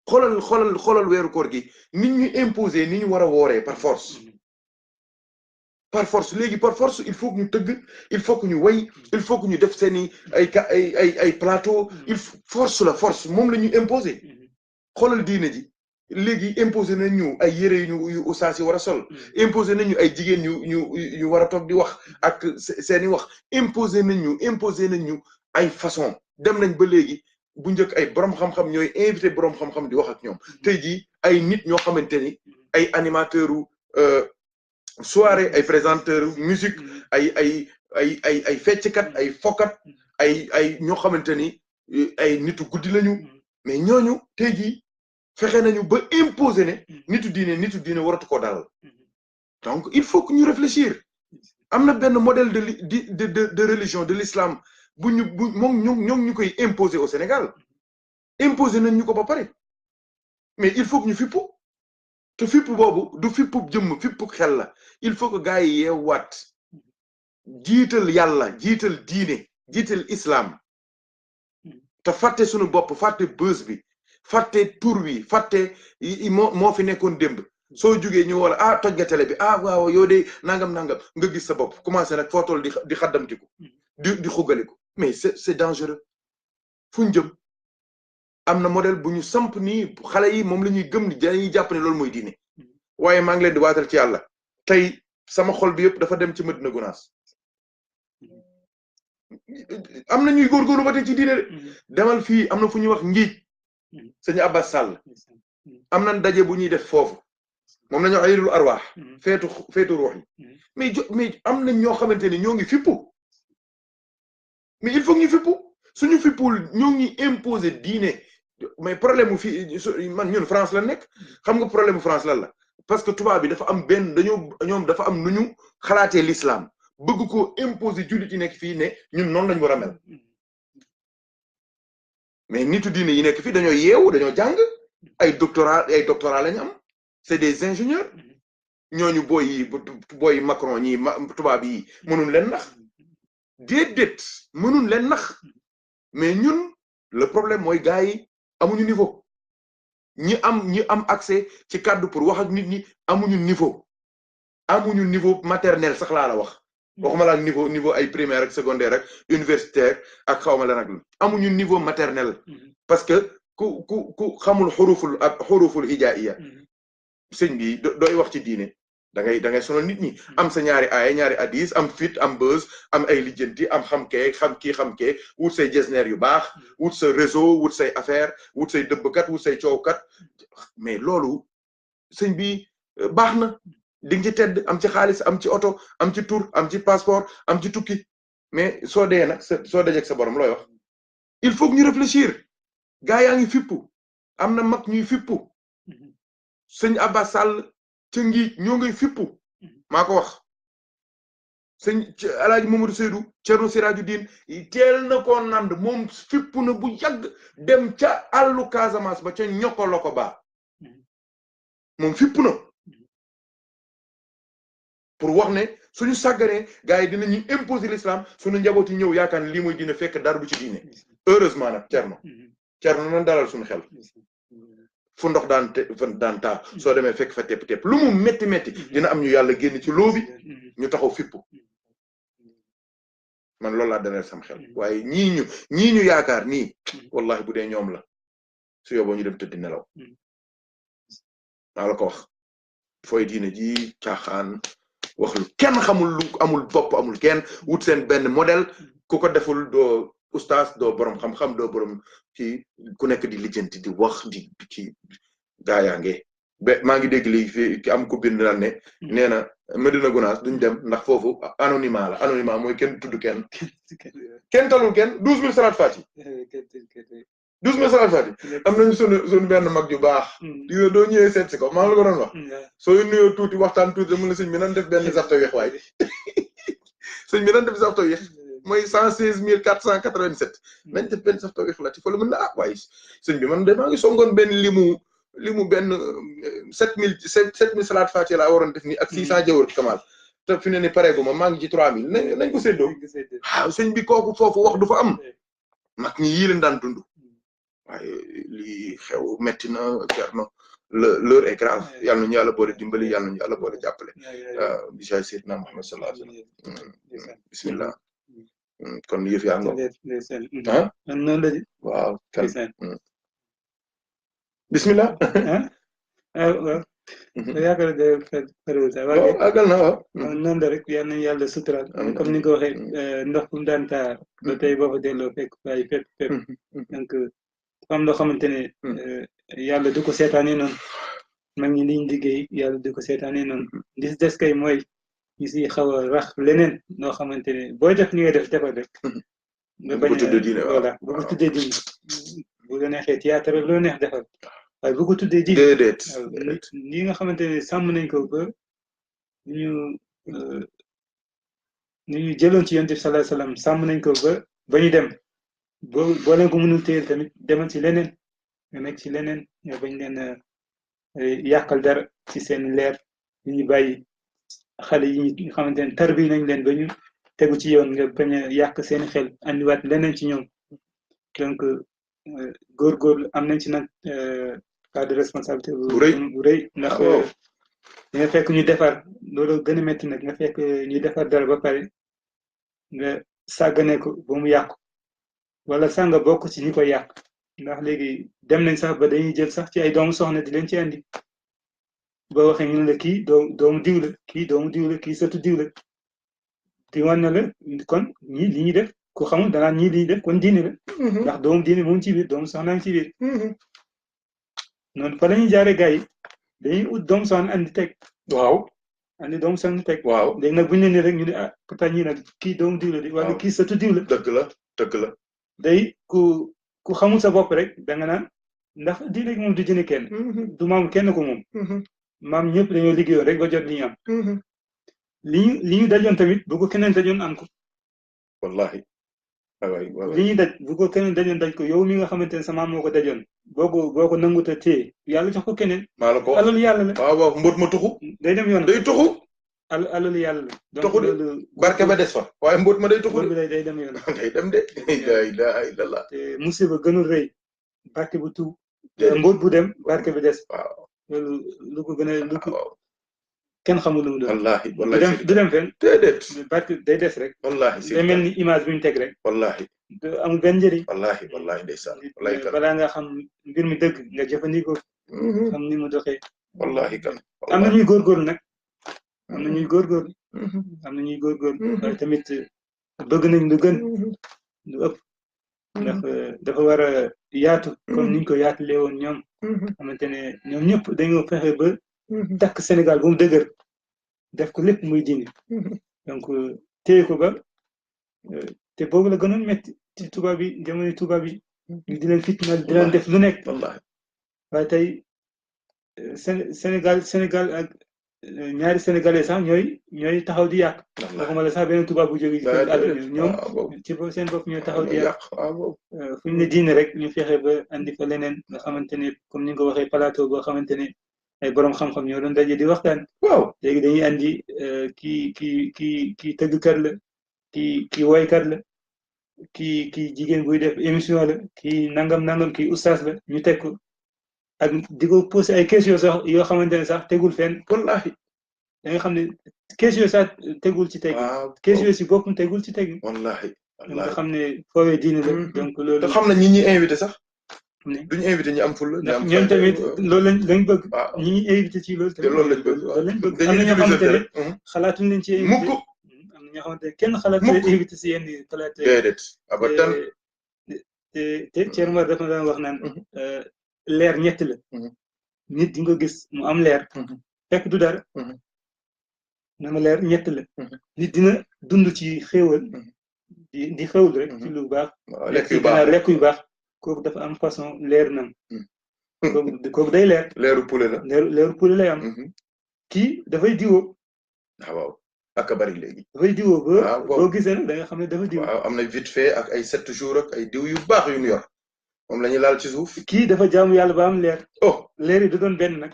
xoolal weeru koor gi nit ñu imposer ni ñu war a wooree par force léegi par force il faut que ñu tëgg il faut que ñu way il faut que ñu def seeni ay plateau force moom la ñu imposer xoolal diine ji léegi imposer nañ ñu ay yére yu ustaas yi war a sol imposer nañ ñu ay jigéen ñu war a toog di wax ak seeni wax imposer nañ ñu ay façon dem nañ ba léegi bu njëkk ay borom xam-xam ñooy invité borom xam-xam di wax ak ñoom tey jii ay nit ñoo xamante ni ay animateur soirée ay présenteur musique ay fecckat ay fokat ay ñoo xamante ni ay nitu guddi lañu mais ñooñu tey jii fexe nañu ba imposer ne nitu diine waratu ko dalal donc il faut que ñu réfléchir am na benn modèle de religion de l'islam moom ñu koy imposer au Sénégal imposer nañ ñu ko ba pare mais il faut que ñu fippu te fippu boobu du fippu jëmm fippu xel la il faut que gars yi yeewaat jiital yàlla jiital diine jiital islam te fàtte suñu bopp fàtte bës bi fàtte tur wi fàtte moo fi nekkoon démb soo jugee ñu wala toj nga télé bi waaw yow de nangam nga gis sa bopp commencé nag foo toll di xaddamtiku di xugaliku mais c'est dangereux fu ñu jëm am na modèle bu ñu samp nii xale yi moom la ñuy gëm ni dañuy jàpp ne loolu mooy diine waaye maa ngi leen di waatal ci yàlla tey sama xol bi yëpp dafa dem ci Medina Gounass am na ñuy góorgóorlu ba tey ci diine de demal fii am na fu ñuy wax ngiij sëñ Abbas Sall am na daje bu ñuy def foofu moom la ñu wax ayyidul arwaax feetu ruux yi mais am na ñoo xamante ni ñoo ngi fippu mais il faut que ñu fippu suñu fippul ñoo ngi imposer diine mais problème mu fii ñun France la nekk xam nga problème mu France lan la parce que tubaab bi dafa am ñoom dafa am nu ñu xalaatee l'islam bëgg ko imposer jullit yi nekk fii ne ñun noonu lañu war a mel mais nitu diine yi nekk fii dañoo yeewu dañoo jàng ay doctorat lañu am c'est des ingénieurs ñooñu booy Macron ñi tubaab yi mënuñ leen nax déedéet mënuñ leen nax mais ñun le problème mooy gars yi amuñu niveau ñi am accès ci kàddu pour wax ak nit ñi amuñu niveau maternel sax laa la wax waxuma la niveau ay primaire ak secondaire ak universitaire ak xawma la nag amuñu niveau maternel parce que ku xamul xuruful hijaiya sëñ bi doy wax ci diine da ngay sonal nit ñi am sa ñaari aaya ñaari hadis am fit am buzz am ay lijjanti am xam kee wut say jesner yu baax wut sa réseau wut say affaire wut say dëbbkat wut say coowkat mais loolu sëñ bi baax na di nga ci tedd am ci xaalis am ci oto am ci tur am ci passeport am ci tukki mais soo dee nag soo dajeek sa borom looy wax il faut que ñu réfléchir gaa yaa ngi fippu am na mag ñuy fippu sëñ Abbas Sall ca ngi ñoo ngay fippu maa ko wax sëñ Alaaji Mamadou Seydou Thierno Siraju Diin teel na ko nand moom fippu na bu yàgg dem ca àllu Casamance ba ca ñokkolo ko baa moom fippu na pour wax ne suñu sàgganee gars yi dinañu imposer l'islam suñu njaboot yi ñëw yaakaar ne lii mooy dina fekk dara du ci diine heureusement nag Thierno nan dalal suñu xel fu ndox daan taa soo demee fekk fa tepp lu mu metti dina am ñu yàlla génn ci loobi ñu taxaw fippu man loolu laa dalal sam xel waaye ñii ñu yaakaar nii wallahi bu dee ñoom la su yóbboo ñu dem tëddi nelaw maa la ko wax fooy diine ji caaxaan wax lu kenn xamul lu amul bopp amul kenn wut seen benn modèle ku ko deful doo ustaas doo borom xam-xam doo borom ci ku nekk di lijjanti di wax di ci gaayaange ba maa ngi dégg léegi fi ki am ku bind naan ne nee na Medina Gounass duñ dem ndax foofu anonymat la anonymat mooy kenn tudd kenn talul kenn 12000 salaat fati 12000 salaat fati am nañu sunu benn mag ju baax di doo ñëwee seet si ko maa la ko doon wax soo nuyoo tuuti waxtaan tuuti mun na sëñ bi nan def benn safta weex waay sëñ bi nan def safta weex mooy 116487 nañ def benn safta weex la ci fa la mën na waaye sëñ bi man de maa ngi songoon benn limu benn 7000 salaat fati laa waroon def nii ak 600 jawar kamal te fi ne ni pareegu ma maa ngi ci 3000 nañ ko séddoo waaw sëñ bi kooku foofu wax du fa am mag ñi yii leen daan dund waaye lii xew metti na Thierno l'heure est grave yàlla nañu yàlla boole dimbali yàlla nañu yàlla boole jàppale bisay Seydina Muhammad sallallahu alayhi wa sallam bismillah kon yëf yaa ngo waaw kan bismillah yaakaar waaw àggal na waaw noonu la rek yal nañu yàlla sutural comme ni nga ko waxee ndox bu mu daan taa ba tey boo fa delloo fekk ay fépp donc am loo xamante ne yàlla du ko seetaanee noonu mag ñi liñ liggéey yàlla du ko seetaanee noonu li si des kay mooy ñu si xaw a rax leneen loo xamante ne booy def ni ngay def defal rek nga bañ a voilà bu ko tuddee diine bu la neexee théâtre loo neex defal waaye bu ko tuddee diine déedéet li nga xamante ne sàmm nañ ko ba ñu jëloon ci yonent bi sallallahu alayhi wasallam sàmm nañ ko ba ñu dem boo leen ko mënul téyel tamit demal ci leneen nga nekk ci leneen nga bañ leen yàqal dara ci seen leer yi ñu bàyyi xale yi nga xamante ne tarbi nañ leen ba ñu tegu ci yoon nga bañ a yàq seen xel andiwaat leneen ci ñoom donc góorgóorlu am nañ ci nag cas de responsabilité bu rëy ndax nga fekk ñu defar loolu gën a métti nag nga fekk ñu defar dara ba pare nga sàggane ko ba mu yàqu wala sax nga bokk ci ñi koy yàq ndax léegi dem nañ sax ba dañuy jël sax ci ay doomu soxna di leen ci andi boo waxee ñu ne la kii doomu diw la kii doomu diw la kii sëtu diw la di wan na la kon ñii li ñuy def ku xamul danaa ñii li ñuy def kon diine la ndax doomu diine moom ci biir doomu soxna ngi ci biir noonu fa la ñuy jaaree gars yi dañuy ut doomu soxna andi teg waaw andi doomu soxna teg waaw léegi nag bu ñu leen rek ñu ne ah pourtant ñii nag kii doomu diw la di wala kii sëtu diw la dëgg la day ku xamul sa bopp rek da nga naan ndax diine moom du jëne kenn du maam kenn ko moom maam ñëpp dañoo liggéeyoon rek ba jot li ñu am li ñu dajoon tamit bu ko keneen dajoon am ko wallahi li ñuy daj bu ko keneen dajoon daj ko yow mi nga xamante ne sa maam moo ko dajoon boo ko nangut a téye yàlla jox ko keneen maa la ko alalu yàlla la waaw mbóot ma tuxu day dem yoon day tuxu alalu yàlla la tuxu de barke ba des fa waaye mbóot ma day tuxu de day dem yoon day dem de la ilaha illallah te musiba gënul rëy barke bu tuub mbóot bu dem barke bi des waaw loolu lu ko gën a lu ko kenn xamul lu mu doon wallahi du dem fenn déedéet barke day des rek wallahi day mel ni image bi ñu teg rek wallahi amul benn njëriñ wallahi ndeysaan wallahi balaa nga xam mbir mi dëgg nga jëfandikoo xam ni mu doxee wallahi kan am na ñuy góorgóorlu nag am na ñuy góorgóorlu am na ñuy góorgóorlu waaye tamit bëgg nañ lu gën lu ëpp ndax dafa war a yaatu comme niñ ko yaatulee woon ñoom xamante ne ñoom ñëpp dañoo fexe ba takk Sénégal bu mu dëgër def ko lépp muy diine donc téye ko ba te boobu la gënoon metti ci tubaab yi jamono tubaab yi ñu di leen fitnaal di leen def lu nekk wallahi waaye tey Sénégal ak ñaari sénégalais sax ñooy taxaw di yàq waxuma la sax beneen tubaab bu jóge ci àdduna ñoom ci seen bopp ñooy taxaw di yàq fu ñu ne diine rek ñu fexe ba andi fa leneen nga xamante ne comme ni nga ko waxee plateau boo xamante ne ay borom xam-xam ñoo doon daje di waxtaan waaw léegi dañuy andi kii tëggkat la kii woykat la kii jigéen buy def émission la kii nangam kii oustaz la ñu teg ko ak di ko posé ay questions sax yoo xamante ne sax tegul fenn wallahi da nga xam ne questions sax tegul ci teg questions si boppam tegul ci teg wallahi nga xam ne foowee diine la donc loolu te xam na ñi invité sax duñu invité ñi am ful la ñoom tamit loolu lañ bëgg ñi ñuy invité ci loolu tamit loolu lañ bëgg loolu lañ bëgg am na ñoo xamante ne xalaatuñ leen ci invité am na ñoo xamante ne kenn xalaatu leen invité si yenn plateau déedéet abadan te Thierno Mar dafa daan wax naan leer ñett la nit di nga gis mu am leer fekk du dara na ma leer ñett la nit dina dund ci xéewal di xéwul rek ci lu baax lekk yu baax kooku dafa am façon leer nam kooku day leer leeru poulet la leeru poulet lay am kii dafay diwoo waaw ak a bari léegi dafay diwoo ba boo gisee nag da nga xam ne dafa diw waaw am na vite fait ak ay 7 jours ak ay diw yu baax yu ñu yor moom la ñuy laal ci suuf kii dafa jaamu yàlla ba am leer leer yi du doon benn nag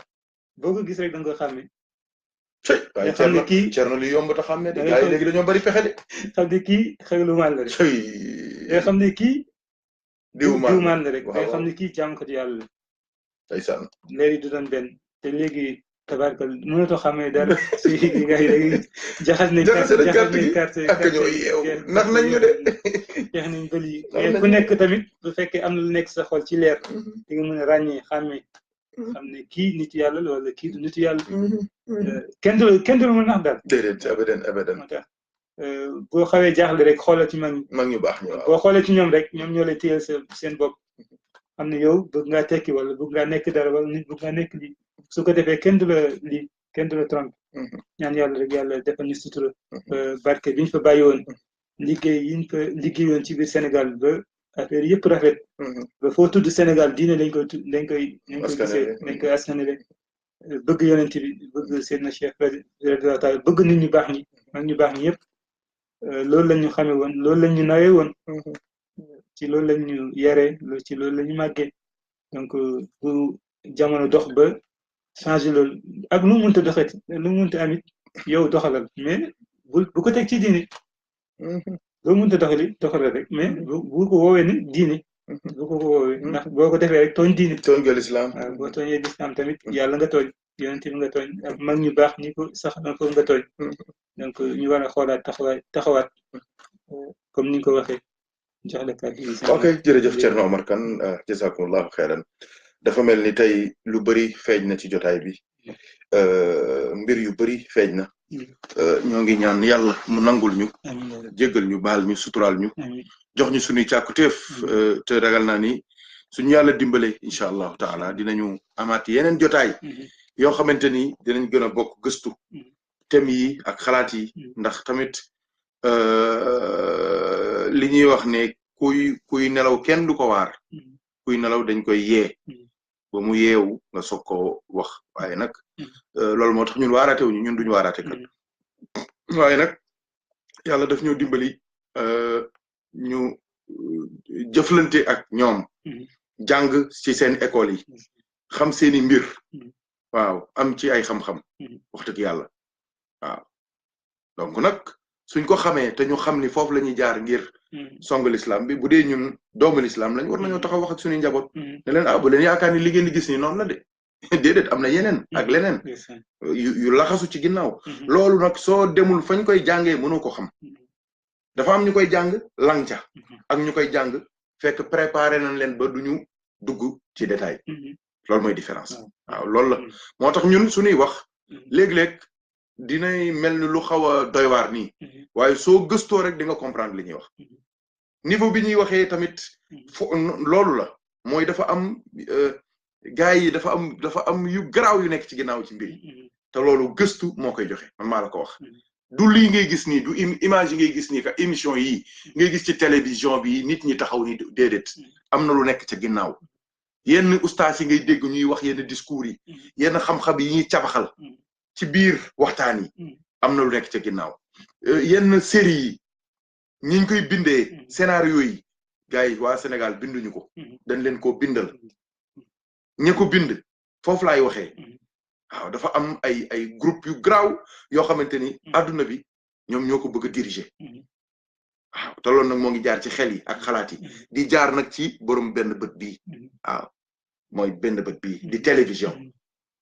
boo ko gis rek da nga ko xàmme waaye Thierno li yomb ta xam ne de gars yi léegi dañoo bari fexe de xam ne kii xewlu maan la rek day xam ne kii diw maan la rek day xam ne kii jàmmkat yàlla la ndeysaan leer yi du doon benn te léegi tabarkal mënatoo xamee dara si gars yi léegi jaxas nañ carte ak ñoo yeew ndax nañ ñu de jeex nañ bëli mais ku nekk tamit bu fekkee am na lu nekk sa xol ci leer di nga mën a ràññee xàmmee xam ne kii nit yàlla la wala kii du nit yàlla kenn du la mën nax daal déedéet abadan moo tax boo xawee jaaxle rek xoolal ci mag ñu baax ñu boo xoolee ci ñoom rek ñoom ñoo lay téyel seen bopp xam ne yow bëgg ngaa tekki wala bëgg ngaa nekk dara wala nit bëgg ngaa nekk lii su ko defee kenn du la trompe ñaan yàlla rek yàlla defal ñu sutura barke bi ñu fa bàyyi woon liggéey yi ñu fa liggéeyoon ci biir Sénégal ba affaire yëpp rafet ba foo tudd Sénégal diine lañ koy gisee dañ koy askanale bëgg yonent bi bëgg Seydina Cheikh radiyallahu taala bëgg nit ñu baax ñi mag ñu baax ñi yëpp loolu lañ ñu xamee woon loolu lañ ñu nawee woon ci loolu lañ ñu yaree ci loolu la ñu màggee donc bu jamono dox ba changé loolu ak lu mu mënta doxet lu mu mënta amit yow doxalal mais bu ko teg ci diine loo mënta doxalal rek mais bu ko woowee ni diine bu ko woowee ndax boo ko defee rek tooñ diine tooñ nga lislaam waaw boo tooñee lislaam tamit yàlla nga tooñ yonent bi nga tooñ ak mag ñu baax ñi ko sax foofu nga tooñ donc ñu war a xoolaat taxawaat comme ni nga ko waxee jox la kàddu yi ok jërëjëf Thierno Omar Kane jazakumullahu xeyran dafa mel ni tey lu bëri feeñ na ci jotaay bi mbir yu bëri feeñ na ñoo ngi ñaan yàlla mu nangul ñu jéggal ñu baal ñu suturaal ñu jox ñu suñuy càkkutéef te ragal naa ni suñu yàlla dimbale incha allahu taala dinañu amaat yeneen jotaay yoo xamante ni dinañ gën a bokk gëstu thèmes yi ak xalaat yi ndax tamit li ñuy wax ne kuy nelaw kenn du ko waar kuy nelaw dañ koy yee ba mu yeewu nga soog ko wax waaye nag loolu moo tax ñun waaraate wuñu ñun duñu waaraate kat waaye nag yàlla daf ñu dimbali ñu jëflante ak ñoom jàng ci seen école yi xam seeni mbir waaw am ci ay xam-xam wax dëgg yàlla waaw donc nag suñ ko xamee te ñu xam ni foofu la ñuy jaar ngir song l'islam bi bu dee ñun doomu l'islam lañ war nañoo taxaw wax ak suñuy njaboot ne leen bu leen yaakaar ni li ngeen di gis ni noonu la de déedéet am na yeneen ak leneen yu laxasu ci ginnaaw loolu nag soo demul fañ koy jàngee mënoo ko xam dafa am ñu koy jàng langca ak ñu koy jàng fekk préparé nañ leen ba duñu dugg ci détail loolu mooy différence waaw loolu la moo tax ñun suñuy wax léeg-léeg dinay mel ni lu xaw a doy waar nii waaye soo gëstoo rek di nga comprendre li ñuy wax niveau bi ñuy waxee tamit loolu la mooy dafa am gars yi dafa am yu garaaw yu nekk ci ginnaaw ci mbir yi te loolu gëstu moo koy joxe man maa la ko wax du lii ngay gis nii du image yi ngay gis nii ka émission yi ngay gis ci télévision bi nit ñi taxaw ni déedéet am na lu nekk ca ginnaaw yenn ustaas yi ngay dégg ñuy wax yenn discours yi yenn xam-xam yi ñuy cabaxal ci biir waxtaan yi am na lu nekk ca ginnaaw yenn série yi ñiñ koy bindee scénario yi gars yi waa Sénégal binduñu ko dañ leen koo bindal ñi ko bind foofu laay waxee waaw dafa am ay groupe yu graw yoo xamante ni adduna bi ñoom ñoo ko bëgg a diriger waaw te loolu nag moo ngi jaar ci xel yi ak xalaat yi di jaar nag ci borom benn bët bii waaw mooy benn bët bii di télévision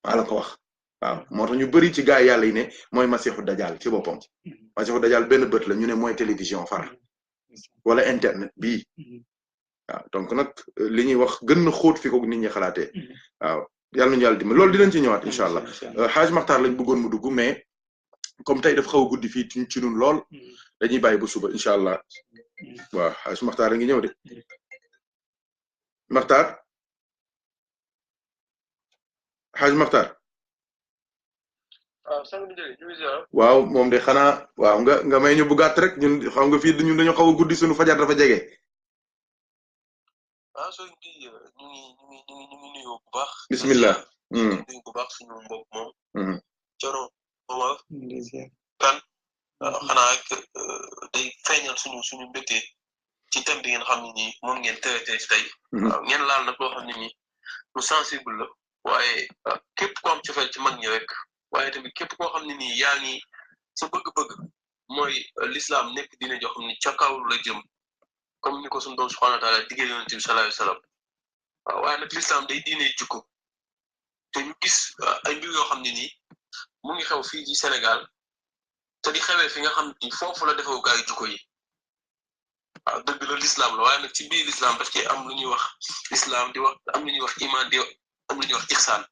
maa la ko wax waaw moo tax ñu bëri ci gaay yàlla yi ne mooy Masiixu Dajjal ci boppam Masiixu Dajjal benn bët la ñu ne mooy télévision far wala internet bii waaw donc nag li ñuy wax gën na xóot fi ko nit ñi xalaatee waaw yàlla nañu yàlla dimbali loolu dinañ ci ñëwaat incha allah Hadj Makhtar lañ bëggoon mu dugg mais comme tey dafa xaw a guddi fii ci ñun lool dañuy bàyyi ba suba incha allah waaw Hadj Makhtar a ngi ñëw de Makhtar Hadj Makhtar waaw moom de xanaa waaw nga may ñu bu gàtt rek ñun xam nga fii ñun dañu xaw a guddi suñu fajar dafa jege. soo di ñu ngi nuyu bu baax. bismillah. nuyu bu baax suñu mbokk moom. Thierno Omar. kan xanaa day feeñal suñu mbégte ci thème bi ngeen xam ne nii moom ngeen traité tey. waaw ngeen laal nag loo xam ne nii lu sensible la waaye képp ko am cofeel ci mag ñi rek waaye tamit képp koo xam ne nii yaa ngi sa bëgg-bëgg mooy l'islam nekk dina jox xam ni ca kaw la jëm. comme ni ko suñu doom subhanahu wa taala diggee yonent bi sallallahu alayhi wasallam waaw waaye nag l'islam day diine jikko te ñu gis ay mbir yoo xam ne nii mu ngi xew fii ci Sénégal te di xewee fi nga xam ni foofu la defewu gaayu jikko yi waaw dëgg la l'islam la waaye nag ci biir l'islam daf ci am lu ñuy wax islam di wax am lu ñuy wax iman di am lu ñuy wax ihsan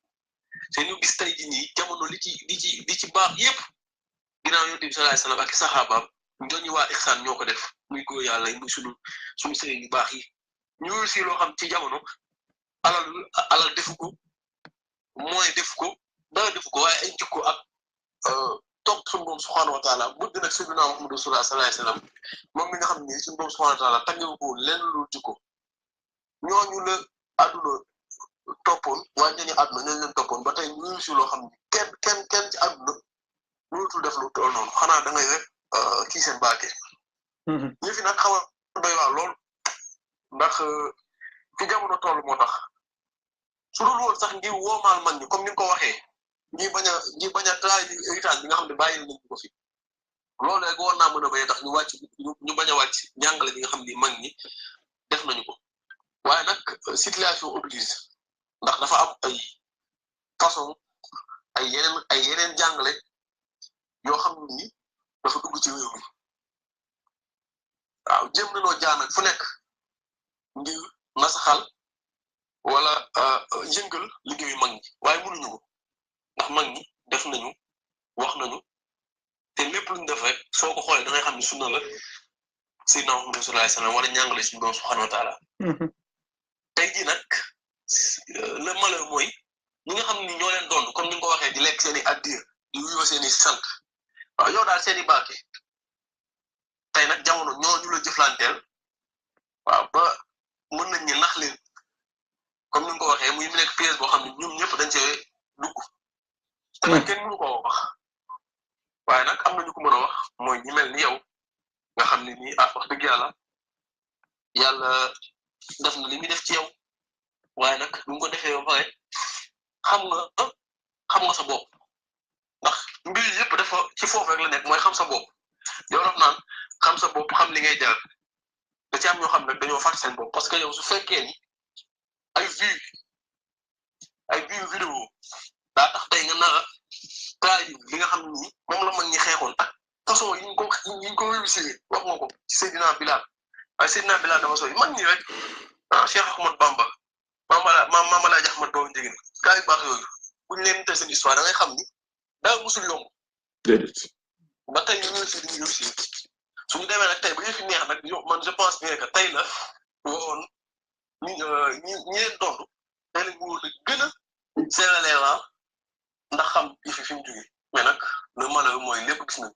te ñu gis tey jii nii jamono li ci baax yépp ginnaaw yonent bi sallallahu alayhi wasallam ak saxaabaam ñooñu waa ihsan ñoo ko def muy góor yàlla muy suñu sëriñ yu baax yi ñu si loo xam ci jamono alal defu ko mooy defu ko dara defu ko waaye ay jikko ak topp suñu borom subhanahu wa taala bëgg nag sayyidina Muhammad rasulullah sallallahu alayhi wasallam moom mi nga xam ne suñu borom subhanahu wa taala tàggewu ko lenn lu jikko ñooñu la àdduna toppoon waaye ñooñu àdduna ñooñu leen toppoon ba tey ñu si loo xam ne kenn ci àdduna mënatul def lu toll noonu xanaa da ngay rek kii seen baake ñu fi nag xaw a doy waar lool ndax fi jamono toll moo tax su dul woon sax ngir woomaal mag ñi comme ni nga ko waxee ñi bañ a trahi héritage bi nga xam ne bàyyi nañ ko fi loolu rek war naa mën a bañ tax ñu bañ a wàcc njàngale bi nga xam ni mag ñi def nañu ko waaye nag situation oblige ndax dafa am ay façon ay yeneen jàngale yoo xam ni dafa dugg ci réew mi waaw jéem nañoo jaan ak fu nekk ngir nasaxal wala yëngal liggéeyu mag ñi waaye mënuñu ko ndax mag ñi def nañu wax nañu te lépp luñ def rek soo ko xoolee da ngay xam ne sunna la sayyidina Muhammad sallallahu alayhi wasallam wala ñàngale suñu borom subhanahu wa taala tey jii nag le malheur mooy ñi nga xam ni ñoo leen doon comme ni nga ko waxee di lekk seen i addiya di wuyoo seen i sant waaw yow daal seen i baake tey nag jamono ñooñu la jëflanteel waaw ba mën nañ ni nax leen comme ni nga ko waxee muy nekk pièce boo xam ne ñoom ñëpp dañ see dugg te nag kenn mënu koo wax waaye nag am na ñu ko mën a wax mooy ñi mel ni yow nga xam ne nii wax dëgg yàlla def na li muy def ci yow waaye nag bu nga ko defee ba pare xam nga sa bopp ndax mbir yëpp dafa ci foofu rek la nekk mooy xam sa bopp yow daf naan xam sa bopp xam li ngay jar da ci am ñoo xam ne dañoo fàtte seen bopp parce que yow su fekkee ni ay vues vidéo daa tax tey nga nar a trahi li nga xam ni moom la mag ñi xeexoon ak façon yi ñu ko réussir wax nga ko ci Seydina Bilal waaye Seydina Bilal dafa sooy mag ñi rek Cheikh Ahmad Bamba maama laa jax ma doo njëgin gaa yu baax yooyu buñ leen tey seen histoire da ngay xam ni daa musul yomb déedéet ba tey ñu ngi fi di réussir suñu demee nag tey ba fi neex nag man je pense bien que tey la waxoon ñi leen dond tey lañ wóor la gën a seeralee la ndax xam fi mu jógee mais nag le malheur mooy lépp gis nañ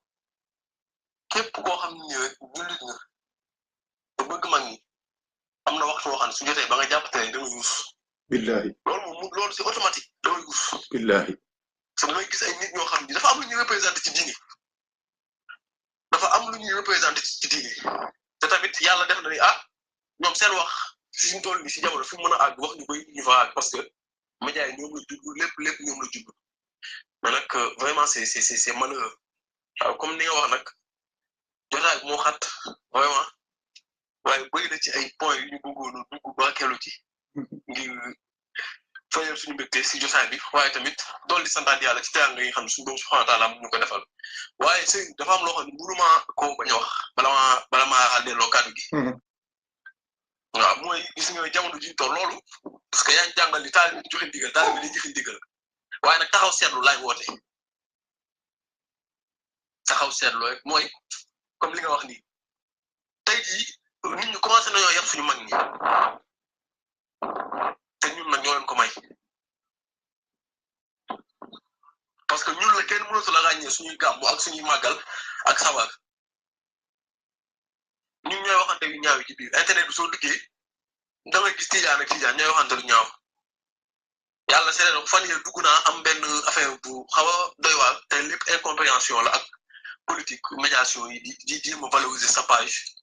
képp koo xam ne rek jullit nga te bëgg mag ñi am na waxtu woo xam ne su jotee ba nga jàpp tey da nga yuus billahi loolu c'est automatique da nga yuus billahi parce que da ngay gis ay nit ñoo xam ni dafa am lu ñuy représenté ci diini dafa am lu ñuy représenté ci diini te tamit yàlla def na ni ñoom seen wax fi mu toll nii si jamono fi mu mën a àgg wax ñu koy ñu fa àgg parce que médias yi ñoom la jublu lépp ñoom la jublu mais nag vraiment c'est malheureux waaw comme ni nga wax nag jotaay moo xat vraiment waaye bëri na ci ay points yu ñu bëggoon a dugg baakeelu ci ngir fayal suñu mbégte si jotaay bi waaye tamit dool di santaat yàlla ci teraanga yi nga xam ne suñu borom subhanahu wa taala ñu ko defal waaye sëñ dafa am loo xam ne mënuma ko bañ a wax bala maa delloo kàddu gi waaw mooy gis nga jamono ji ñu toll loolu parce que yaa ngi jàngal ni taal bi di joxe ndigal taal bi di joxe ndigal waaye nag taxaw seetlu laay woote taxaw seetlu rek mooy comme li nga wax nii tey jii nit ñi commencé nañoo yar suñu mag ñi te ñun nag ñoo leen ko may parce que ñun la kenn mënatu la ràññee suñuy gàmmu ak suñuy màggal ak sabar ñun ñooy waxante yu ñaaw yi ci biir internet bi soo duggee da nga gis tijaan ak tijaan ñooy waxante lu ñaaw yàlla seetlu na fan yii dugg naa am benn affaire bu xaw a doy waar te lépp incompréhension la ak politique médiation yi di jéem a valoriser sa page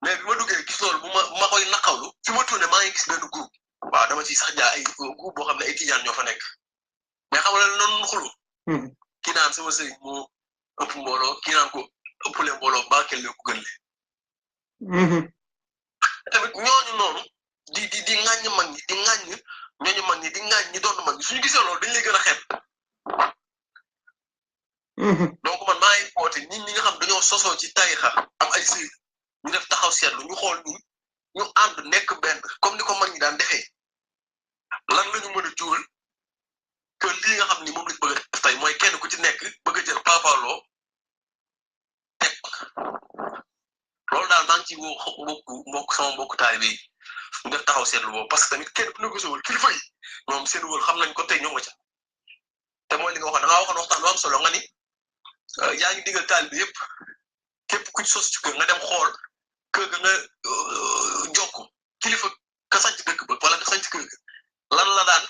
mais bi ma duggee gis loolu bu ma koy naqawlu fi ma tourné maa ngi gis benn groupe waaw dama ciy sax jaa ay groupe boo xam ne ay tijaan ñoo fa nekk mais xam nga noonu xulu kii naan sama sëriñ moo ëpp mbooloo kii naan ko ëppale mbooloo baakel le ku gën le tamit ñooñu noonu di ŋàññ mag ñi di ŋàññ ñooñu mag ñi di ŋàññ ñi doon mag ñi suñu gisee loolu dañ lay gën a xeeb donc man maa ngi woote nit ñi nga xam dañoo sosoo ci tarixa am ay sëriñ ñu def taxaw seetlu ñu xool ñu ànd nekk benn comme ni ko mag ñi daan defee lan la ñu mën a jural que lii nga xam ni moom lañ bëgg a def tey mooy kenn ku ci nekk bëgg a jël paapaloo teg loolu daal maa ngi ciy woo sama mbokku taalibe yi ñu def taxaw seetlu boobu parce que tamit kenn ku négocié wul kilifa yi ñoom seen wër xam nañ ko tey ñoo nga ca te mooy li nga waxoon da ngaa waxoon waxtaan lu am solo nga ni yaa ngi digal taalibe yëpp képp ku ci sos ci kër nga dem xool kër ga nga jokk kilifa ka sanc dëkk ba wala ka sanc kër ga lan la daan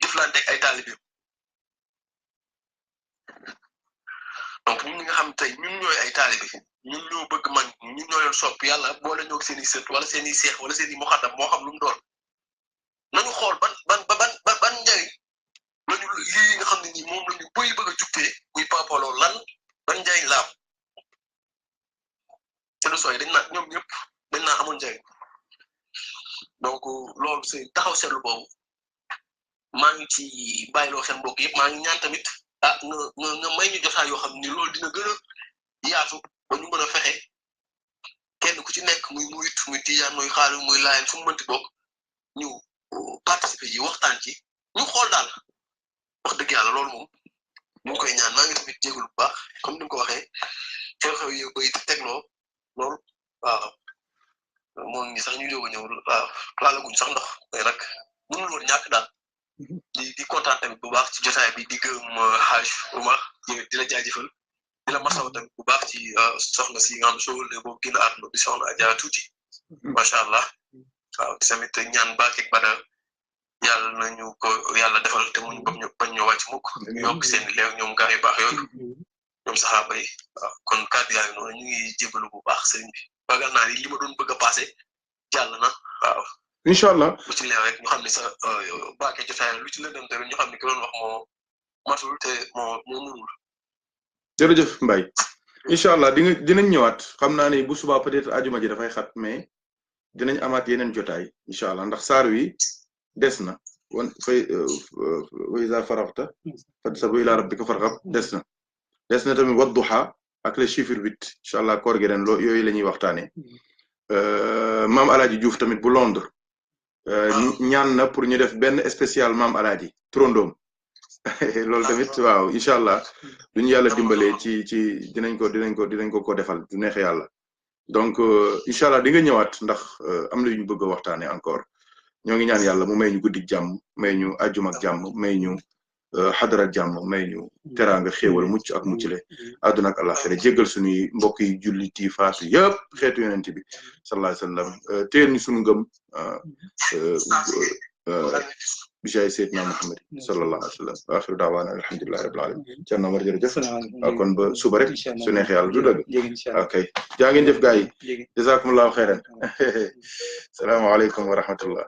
jëflanteeg ay taalibe donc ñun ñi nga xam tey ñun ñooy ay taalibe ñun ñoo bëgg man ñun ñoo leen sopp yàlla boole ñoo seen i sët wala seen i seex wala seen i muxaddam moo xam lu mu doon nañu xool ban njariñ lañu lii nga xam ne nii moom lañu bëgg a jugtee muy papaloo lan ban njariñ la am te du sooy dañ naan ñoom ñëpp dañ naan amoon njariñ donc loolu c'est taxaw seetlu boobu maa ngi ci bàyyiloo seen mbokk yëpp maa ngi ñaan tamit nga may ñu jotaay yoo xam ni loolu dina gën a yaatu ba ñu mën a fexe kenn ku ci nekk muy murit muy tijaan muy xaalis muy laayeen fu mu mënti bokk ñu participer yi waxtaan ci ñu xool daal wax dëgg yàlla loolu moom ñu ngi koy ñaan maa ngi tamit jégalu bu baax comme ni nga ko waxee xew-xew yi bay tegloo loolu waaw moom ngi sax ñu jóg a ñëw waaw laalaguñ sax ndox mais nag mënul woon ñàkk daal di kontaan tamit bu baax ci jotaay bi di gërëm Haj Omar di la jaajëfal di la masaw tamit bu baax ci soxna si nga xam soo le boobu gën a àdduna bi soxna Adja tuuti macha allah waaw tamit ñaan baakeeg bada yàlla nañu ko yàlla defal te muñ bañ ñoo wàcc mukk yokk seen leew ñoom gaa yu baax yooyu ñoom saxaaba yi waaw kon kàddu yaa ngi noonu ñu ngi jégalu bu baax sëriñ bi bagal naa ni li ma doon bëgg a passé jàll na waaw incha allah lu ci leew rek ñu xam ne sa baake jotaay lu ci lëndëm tamit ñu xam ne ki doon wax moo matul te moo mënul jërëjëf Mbaye incha allah dinañ ñëwaat xam naa ne bu subaa peut-être ajuma ji dafay xat mais dinañ amaat yeneen jotaay incha allah ndax saar wi des na wan fay wa iza faragta fansab ila rabbika farghab des na tamit wadduha ak le chiffre 8 incha allah koor gi ren yooyu la ñuy waxtaanee maam Alaaji Diouf tamit bu Londres ñaan na pour ñu def benn spécial maam Alaaji Trondoom loolu tamit waaw incha allah duñu yàlla dimbalee ci dinañ ko defal du neexee yàlla donc incha allah di nga ñëwaat ndax am na yu ñu bëgg a waxtaane encore ñoo ngi ñaan yàlla mu may ñu guddik jàmm may ñu àjjuma ak jàmm may ñu xadara jàmm may ñu teraanga xéewal mucc ak muccile àdduna ak àllaxira jéggal suñuy mbokk yi jullit yi faatu yëpp xeetu yonent bi sallallahu alayhi wasallam téer ñu suñu ngëm bijaay Seydina Muhammad sallallahu alayhi wasallam wa axiru daawaana alhamdulillahi rabbil alamin Thierno Omar jërëjëf waaw kon ba suba rek su neexee yàlla du dëgg ok jaa ngeen jëf gaay yi jazakumullahu xayran salaamaaleykum wa rahmatullah